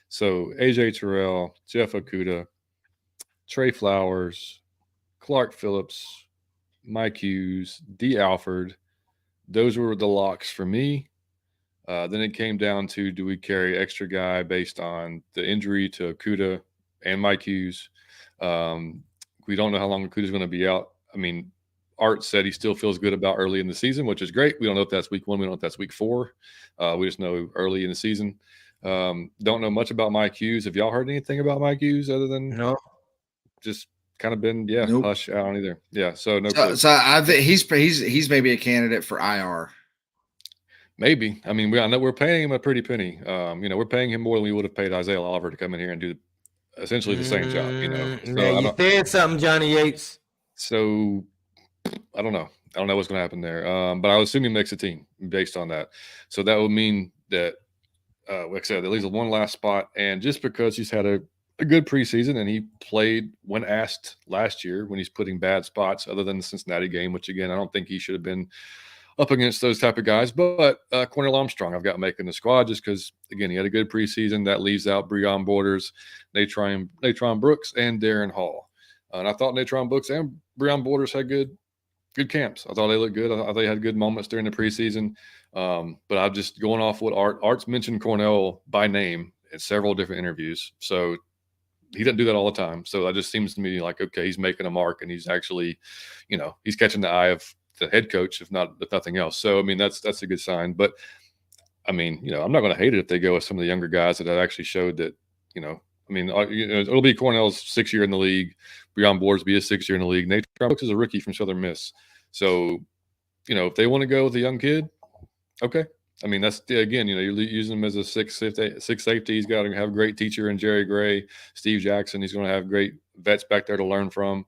So AJ Terrell, Jeff Okudah, Trey Flowers, Clark Phillips, Mike Hughes, D. Alford. Those were the locks for me. Then it came down to, do we carry extra guy based on the injury to Okudah and Mike Hughes? We don't know how long Okudah's going to be out. I mean, Art said he still feels good about early in the season, which is great. We don't know if that's week 1. We don't know if that's week 4. We just know early in the season. Don't know much about Mike Hughes. Have y'all heard anything about Mike Hughes other than just kind of been Nope. hush out either? Yeah, so no. So I think he's maybe a candidate for IR. Maybe. I mean, I know we're paying him a pretty penny. We're paying him more than we would have paid Isaiah Oliver to come in here and do essentially the same job. So you said something, Johnny Yates. So I don't know. I don't know what's going to happen there. But I would assume he makes a team based on that. So that would mean that, like I said, at least one last spot. And just because he's had a good preseason and he played when asked last year when he's putting bad spots, other than the Cincinnati game, which again, I don't think he should have been up against those type of guys. But Cornell Armstrong, I've got making the squad just because, again, he had a good preseason. That leaves out Breon Borders, Natron Brooks, and Darren Hall. And I thought Natron Brooks and Breon Borders had good camps. I thought they looked good. I thought they had good moments during the preseason. But I'm just going off what Art's mentioned Cornell by name in several different interviews. So he doesn't do that all the time. So that just seems to me like, okay, he's making a mark and he's actually, he's catching the eye of the head coach, if nothing else. So, I mean, that's a good sign. But I mean, I'm not going to hate it if they go with some of the younger guys that have actually showed that, it'll be Cornell's 6th year in the league. Breon Borders will be his 6th year in the league. Natron Brooks is a rookie from Southern Miss. So, if they want to go with a young kid, okay. I mean, that's, again, you're using him as a sixth safety. He's got to have a great teacher in Jerry Gray, Steve Jackson. He's going to have great vets back there to learn from.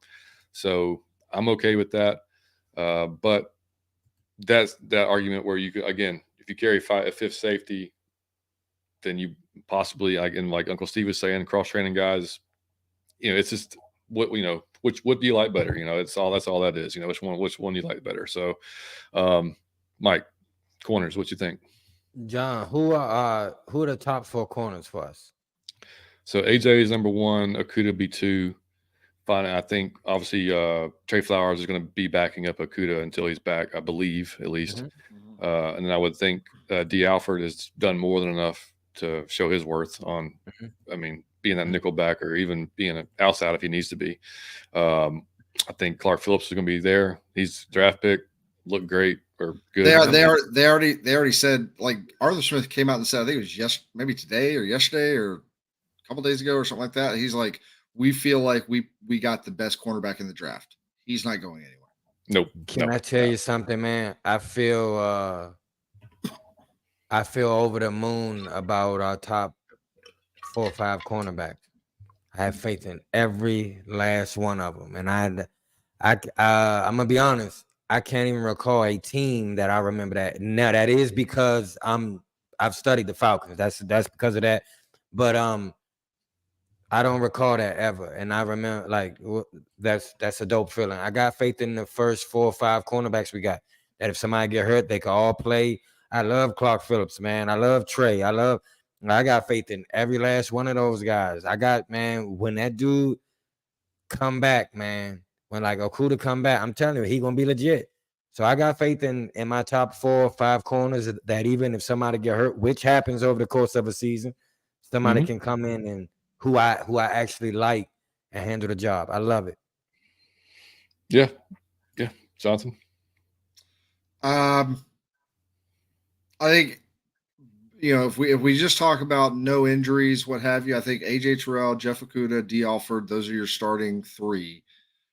So I'm okay with that. But that's that argument where you could, again, if you carry a fifth safety, then you possibly, again, like Uncle Steve was saying, cross-training guys, it's just what do you like better? That's all that is. Which one you like better. So, Mike, corners, what you think? John, who are the top 4 corners for us? So AJ is number 1, Okudah be 2. Fine, I think obviously Trey Flowers is going to be backing up Okudah until he's back, I believe, at least. And then I would think D. Alford has done more than enough to show his worth on, I mean, being that nickel back or even being an outside if he needs to be. I think Clark Phillips is going to be there. He's draft pick, looked great or good. They already said, like, Arthur Smith came out and said, I think it was maybe today or yesterday or a couple days ago or something like that. He's like, we feel like we got the best cornerback in the draft. He's not going anywhere. Nope. Can I tell you something, man? I feel over the moon about our top 4 or 5 cornerbacks. I have faith in every last one of them, and I'm gonna be honest. I can't even recall a team that I remember that. Now that is because I've studied the Falcons. That's because of that. But I don't recall that ever, and I remember like that's a dope feeling. I got faith in the first 4 or 5 cornerbacks we got. That if somebody get hurt, they can all play. I love Clark Phillips, man. I love Trey. I got faith in every last one of those guys. I got, man, when that dude come back, man, when like Okuda come back, I'm telling you, he gonna be legit. So I got faith in my top 4 or 5 corners that even if somebody get hurt, which happens over the course of a season, somebody can come in and who I actually like and handle the job. I love it. Yeah. Johnson. I think if we just talk about no injuries, what have you, I think AJ Terrell, Jeff Okuda, D. Alford, those are your starting 3.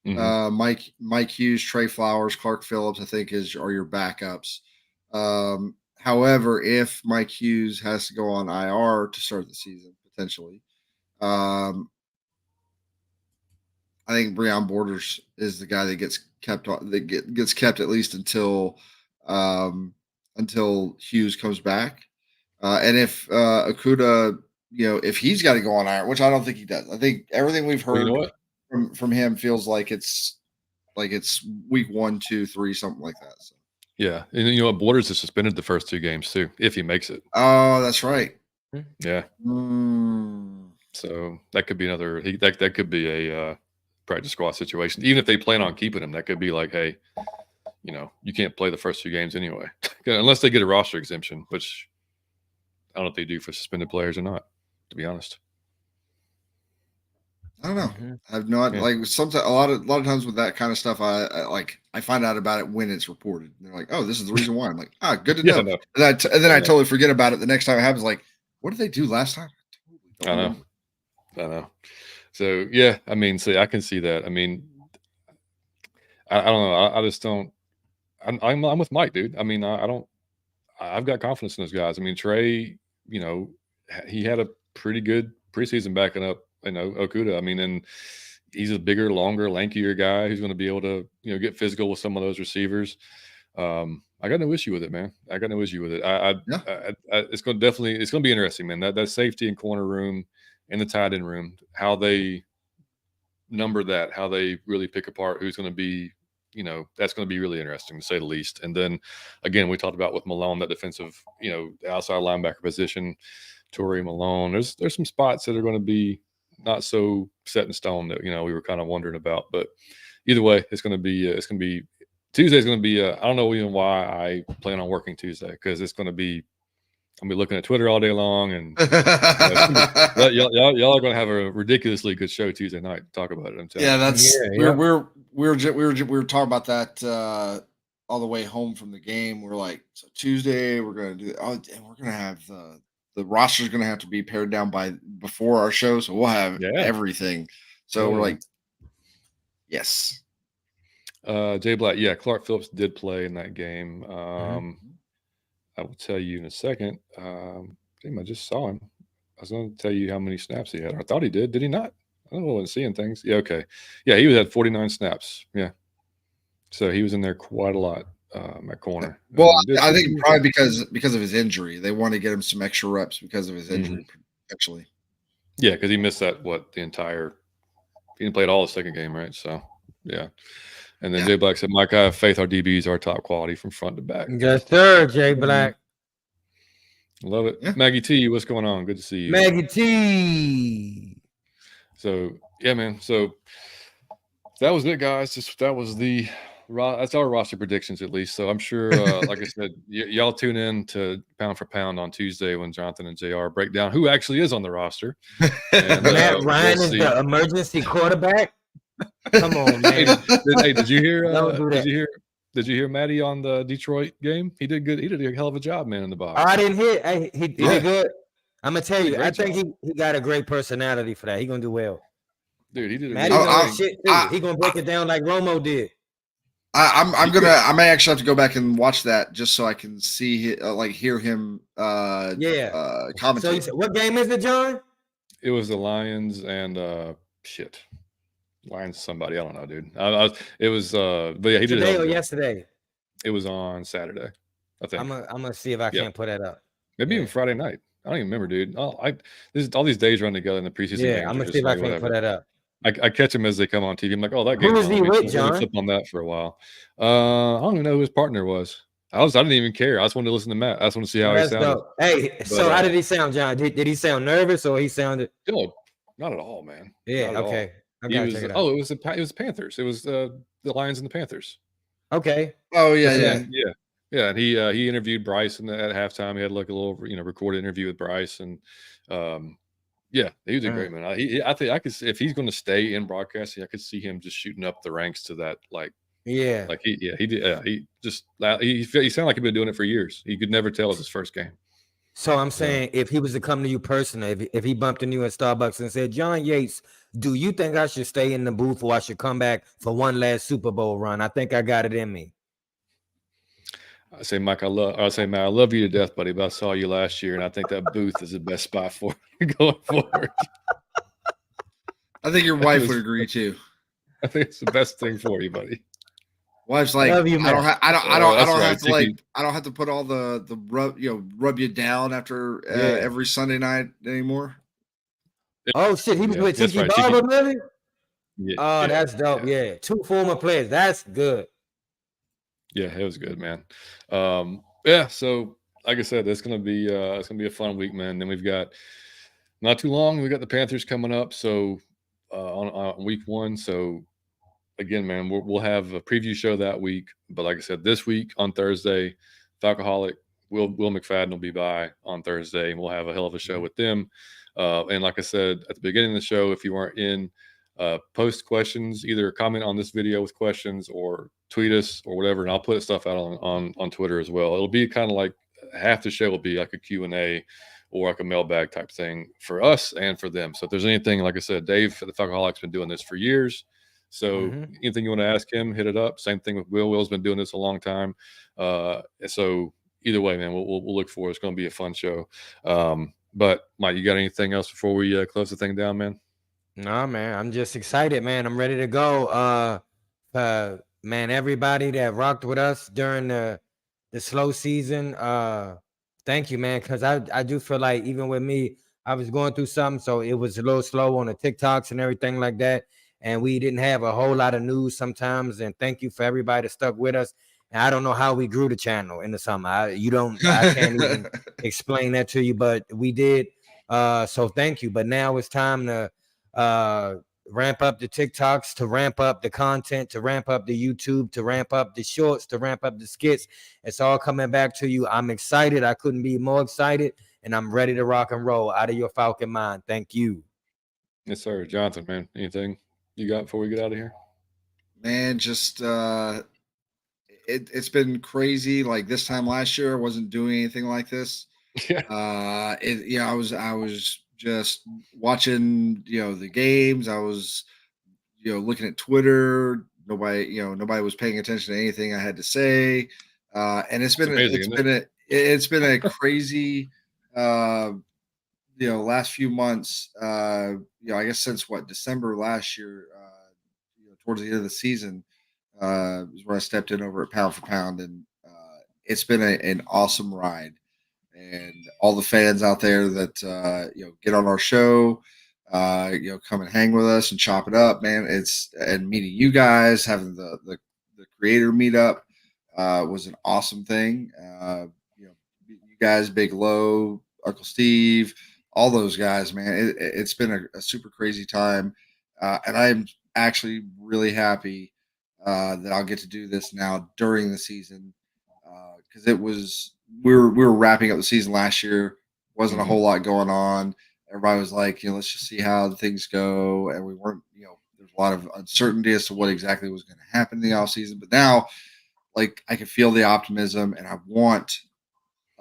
Mike Hughes, Trey Flowers, Clark Phillips, I think are your backups. However, if Mike Hughes has to go on IR to start the season potentially, I think Breon Borders is the guy that gets kept at least until Hughes comes back. And if Okuda, if he's got to go on IR, which I don't think he does. I think everything we've heard from him feels like it's week 1, 2, 3, something like that. So. Yeah, and Borders is suspended the first 2 games too, if he makes it. Oh, that's right. Yeah. So that could be another. That could be a practice squad situation. Even if they plan on keeping him, that could be like, hey, you can't play the first 2 games anyway, unless they get a roster exemption, which I don't know if they do for suspended players or not. To be honest, I don't know. I've not like sometimes a lot of times with that kind of stuff. I find out about it when it's reported. And they're like, "Oh, this is the reason why." I'm like, good to know. And then I totally forget about it the next time it happens. Like, what did they do last time? I know. So yeah, I mean, I can see that. I mean, I don't know. I just don't. I'm with Mike, dude. I mean, I don't. I've got confidence in those guys. I mean, Trey, he had a pretty good preseason backing up, Okuda. I mean, and he's a bigger, longer, lankier guy who's going to be able to, get physical with some of those receivers. I got no issue with it, man. I got no issue with it. It's going to be interesting, man. That safety and corner room and the tight end room, how they number that, how they really pick apart who's going to be, that's going to be really interesting to say the least. And then again, we talked about with Malone, that defensive, outside linebacker position, Torrey Malone. There's some spots that are going to be not so set in stone that, we were kind of wondering about. But either way, it's going to be Tuesday's going to be, I don't know even why I plan on working Tuesday, because it's going to be, I'm going to be looking at Twitter all day long, and y'all are going to have a ridiculously good show Tuesday night to talk about it. I'm telling you. We were talking about that all the way home from the game. We're like, so Tuesday we're going to do, and we're going to have the roster's going to have to be pared down before our show, so we'll have everything. So we're like, yes. Jay Black, Clark Phillips did play in that game. I will tell you in a second. Damn, I just saw him. I was going to tell you how many snaps he had. I thought he did. Did he not? I don't know. I wasn't seeing things. Yeah, okay. Yeah, he was at 49 snaps. Yeah. So he was in there quite a lot at corner. Well, I think probably because of his injury. They want to get him some extra reps because of his injury, actually. Yeah, because he missed that, he didn't play at all the second game, right? So, yeah. And then Jay Black said, Mike, I have faith our DBs are top quality from front to back. Yes, sir, Jay Black. Love it. Yeah. Maggie T, what's going on? Good to see you. Maggie T. So, yeah, man. So that was it, guys. That's our roster predictions, at least. So I'm sure, like I said, y'all tune in to Pound for Pound on Tuesday when Jonathan and JR break down who actually is on the roster. And, Matt Ryan is the emergency quarterback. Come on, man. Hey, did you hear? Did you hear Matty on the Detroit game? He did good. He did a hell of a job, man, in the box. I didn't hear. Hey, he did good. I'm gonna tell you. I think he got a great personality for that. He gonna do well. Dude, he did. Matty knows shit too. He gonna break it down like Romo did. I may actually have to go back and watch that just so I can see hear him commentate. So you said, what game is it, John? It was the Lions and Lions somebody. I don't know, dude. It was but yeah, he did today or yesterday. It was on Saturday, I think. I'm gonna see if I can't put that up. Maybe even Friday night. I don't even remember, dude. All these days run together in the preseason Yeah, games I'm are gonna just see if I like can't whatever. put that up. I catch them as they come on TV. I'm like, oh, that Who game's is on. he with, Let me John? flip on that for a while. I don't even know who his partner was. I didn't even care. I just wanted to listen to Matt. I just want to see how he That's sounded. dope. Hey, so how did he sound, John? Did he sound nervous or he sounded? No, not at all, man. Yeah, Not at all. okay. I He gotta was. check it out. Oh, it was the Panthers. It was the Lions and the Panthers. Okay. Oh yeah, What's yeah. that? Yeah. And he interviewed Bryce at halftime. He had like a little recorded interview with Bryce, and yeah, he was a great man. I think I could see if he's going to stay in broadcasting, I could see him just shooting up the ranks to that Yeah. like he did. Yeah, he sounded like he'd been doing it for years. He could never tell it was his first game. So I'm saying, if he was to come to you personally, if he bumped into you at Starbucks and said, John Yates, do you think I should stay in the booth or I should come back for one last Super Bowl run? I think I got it in me. I say, Mike, I say, man, I love you to death, buddy, but I saw you last year, and I think that booth is the best spot for you going forward. I think your wife would agree too. I think it's the best thing for you, buddy. Wife's like, Love you, I don't man. have to put all the rub you down after every Sunday night anymore. Oh shit, he was with that's Tiki right, Barber, really? Yeah, Oh, that's dope. Yeah. 2 former players. That's good. Yeah, it was good, man. Yeah, so like I said, it's gonna be a fun week, man. Then we've got not too long. We got the Panthers coming up, so on week 1. So again, man, we'll have a preview show that week. But like I said, this week on Thursday, Falcoholic Will McFadden will be by on Thursday, and we'll have a hell of a show with them. And like I said at the beginning of the show, if you weren't in, post questions, either comment on this video with questions or tweet us or whatever, and I'll put stuff out on Twitter as well. It'll be kind of like half the show will be like a Q&A or like a mailbag type thing for us and for them. So if there's anything, like I said, Dave at the Falcoholic's been doing this for years. So anything you want to ask him, hit it up. Same thing with Will. Will's been doing this a long time. So either way, man, we'll look for it. It's going to be a fun show. But Mike, you got anything else before we close the thing down, man? No, man. I'm just excited, man. I'm ready to go. Man, everybody that rocked with us during the slow season, thank you, man. Because I do feel like even with me, I was going through something, so it was a little slow on the TikToks and everything like that. And we didn't have a whole lot of news sometimes. And thank you for everybody that stuck with us. And I don't know how we grew the channel in the summer. I can't even explain that to you, but we did. So thank you. But now it's time to ramp up the TikToks, to ramp up the content, to ramp up the YouTube, to ramp up the shorts, to ramp up the skits. It's all coming back to you. I'm excited. I couldn't be more excited. And I'm ready to rock and roll out of your Falcon mind. Thank you. Yes, sir. Jonathan, man, anything you got before we get out of here? Man, just it's been crazy. Like this time last year, I wasn't doing anything like this. Yeah. I was just watching, the games. I was, looking at Twitter. Nobody was paying attention to anything I had to say. And it's been a crazy, last few months. I guess since December last year, towards the end of the season, is where I stepped in over at Pound for Pound, and it's been an awesome ride. And all the fans out there that get on our show, come and hang with us and chop it up, man. And meeting you guys, having the creator meetup was an awesome thing. You guys, Big Low, Uncle Steve, all those guys, man. It's been a super crazy time, and I'm actually really happy that I'll get to do this now during the season, because we were wrapping up the season last year. Wasn't a whole lot going on. Everybody was like, let's just see how things go, and we weren't. There's a lot of uncertainty as to what exactly was going to happen in the off season. But now, like, I can feel the optimism, and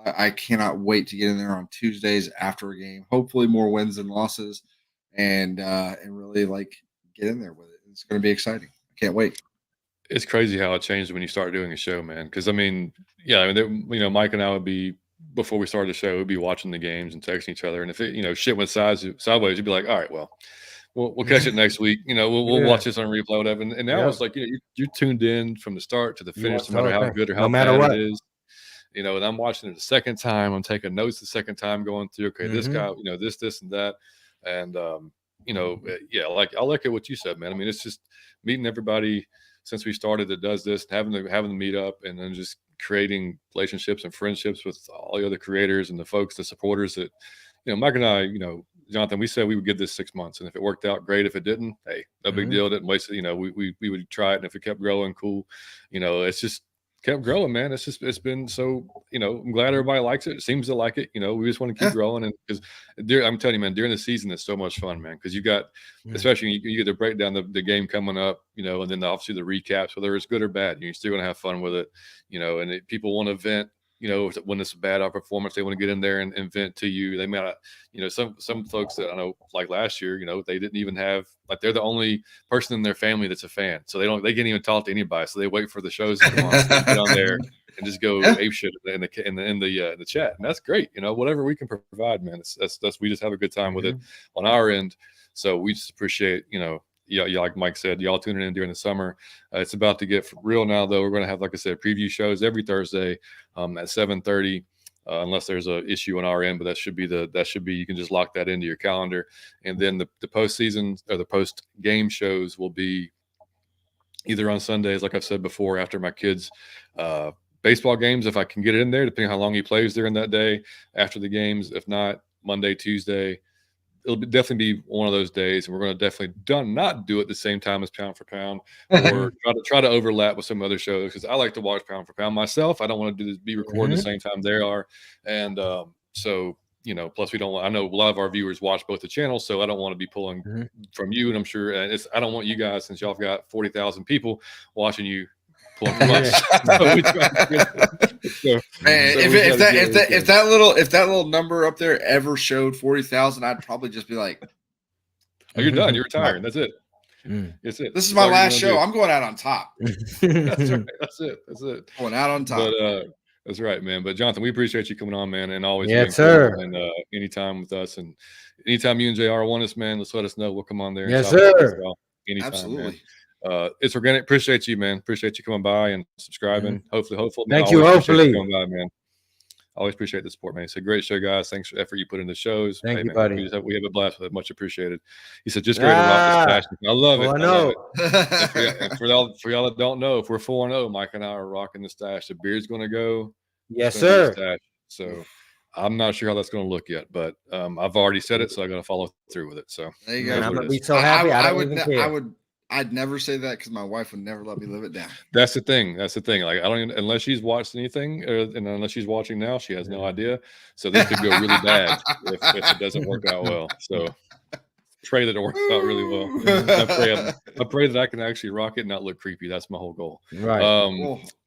I cannot wait to get in there on Tuesdays after a game. Hopefully, more wins than losses, and really like get in there with it. It's going to be exciting. I can't wait. It's crazy how it changed when you start doing a show, man. Because Mike and I would be, before we started the show, we'd be watching the games and texting each other. And if it, shit went sideways, you'd be like, all right, well, we'll catch it next week. We'll watch this on replay, whatever. And now it's like, you're tuned in from the start to the finish, no matter how good or how bad it is. you know, and I'm watching it the second time. I'm taking notes the second time, going through, okay, this guy, you know, this and that. And, you know, yeah, like I like it what you said, man. I mean, it's just meeting everybody since we started that does this, having the meet up, and then just creating relationships and friendships with all the other creators and the folks, the supporters that, you know, Mike and I, you know, Jonathan, we said we would give this 6 months, and if it worked out, great. If it didn't, hey, no big deal. Didn't waste it. You know, we would try it, and if it kept growing, cool. You know, it's just kept growing, man. It's been so, you know, I'm glad everybody likes it. It seems to like it. You know, we just want to keep growing, and because I'm telling you, man, during the season, it's so much fun, man. Because you got, especially you get to break down the game coming up, you know, and then obviously the recaps, whether it's good or bad, you're still gonna have fun with it, you know. And people want to vent. You know, when it's a bad performance, they want to get in there and vent to you. They might, you know, some folks that I know, like last year, you know, they didn't even have, like, they're the only person in their family that's a fan, so they can't even talk to anybody. So they wait for the shows to come on, so they get on there and just go ape shit in the chat, and that's great. You know, whatever we can provide, man. That's we just have a good time with it on our end. So we just appreciate, you know. Yeah, like Mike said, y'all tuning in during the summer. It's about to get real now, though. We're going to have, like I said, preview shows every Thursday at 7:30, unless there's an issue on our end. But that should be you can just lock that into your calendar. And then the postseason or the post game shows will be either on Sundays, like I've said before, after my kids' baseball games, if I can get it in there, depending on how long he plays during that day after the games. If not, Monday, Tuesday. It'll definitely be one of those days, and we're going to definitely not do it the same time as Pound for Pound, or try to overlap with some other shows, because I like to watch Pound for Pound myself. I don't want to do this, be recording the same time they are, and so, you know. Plus, we don't. I know a lot of our viewers watch both the channels, so I don't want to be pulling from you, and I'm sure I don't want you guys, since y'all have got 40,000 people watching you, pulling from us. If that little number up there ever showed 40,000, I'd probably just be like, "Oh, you're done. You're retiring. That's it. That's it. This is my last show. I'm going out on top." That's right. That's it. Going out on top. But that's right, man. But Jonathan, we appreciate you coming on, man, and always yes, sir. And anytime with us, and anytime you and JR want us, man, let's let us know. We'll come on there. Yes, sir. Anytime, absolutely. Man. It's organic. Appreciate you, man. Appreciate you coming by and subscribing. Hopefully. Thank you. Hopefully, coming by, man. Always appreciate the support, man. It's a great show, guys. Thanks for the effort you put into the shows. Thank you, man, buddy. We have a blast with it. Much appreciated. He said, just ready to rock this passion. I love it. I know. And for y'all that don't know, if we're 4-0, Mike and I are rocking the stash. The beard's going to go. Yes, sir. So I'm not sure how that's going to look yet, but I've already said it, so I got to follow through with it. So there you go. And I'm going to be so happy. I'd never say that, because my wife would never let me live it down. That's the thing. Like, I don't even, unless she's watched anything, and unless she's watching now, she has no idea. So this could go really bad if it doesn't work out well. So pray that it works out really well. I pray that I can actually rock it and not look creepy. That's my whole goal. Right.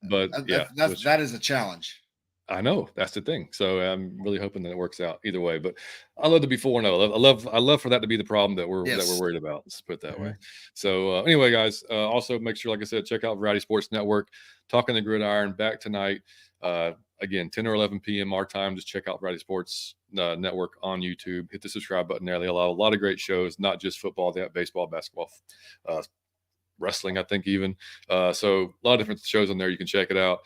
That is a challenge. I know, that's the thing. So I'm really hoping that it works out either way. But I love to be 4-0. I love for that to be the problem that we're worried about. Let's put it that way. So anyway, guys, also make sure, like I said, check out Variety Sports Network. Talking the Gridiron back tonight. Again, 10 or 11 p.m. our time. Just check out Variety Sports Network on YouTube. Hit the subscribe button there. They allow a lot of great shows, not just football. They have baseball, basketball, wrestling, I think even. So a lot of different shows on there. You can check it out.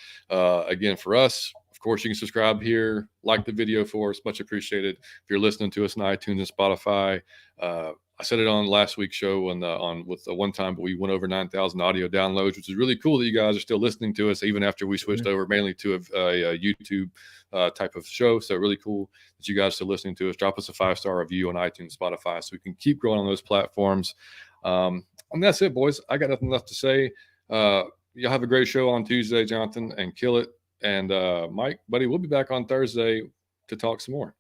Again, for us, of course, you can subscribe here, like the video for us. Much appreciated. If you're listening to us on iTunes and Spotify, I said it on last week's show with the one time, but we went over 9,000 audio downloads, which is really cool that you guys are still listening to us, even after we switched over mainly to a YouTube type of show. So really cool that you guys are still listening to us. Drop us a 5-star review on iTunes, Spotify, so we can keep growing on those platforms. And that's it, boys. I got nothing left to say. You'll have a great show on Tuesday, Jonathan, and kill it. And Mike, buddy, we'll be back on Thursday to talk some more.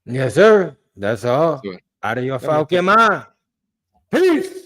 Yes, sir. That's all. Out of your Falcon mind. Peace.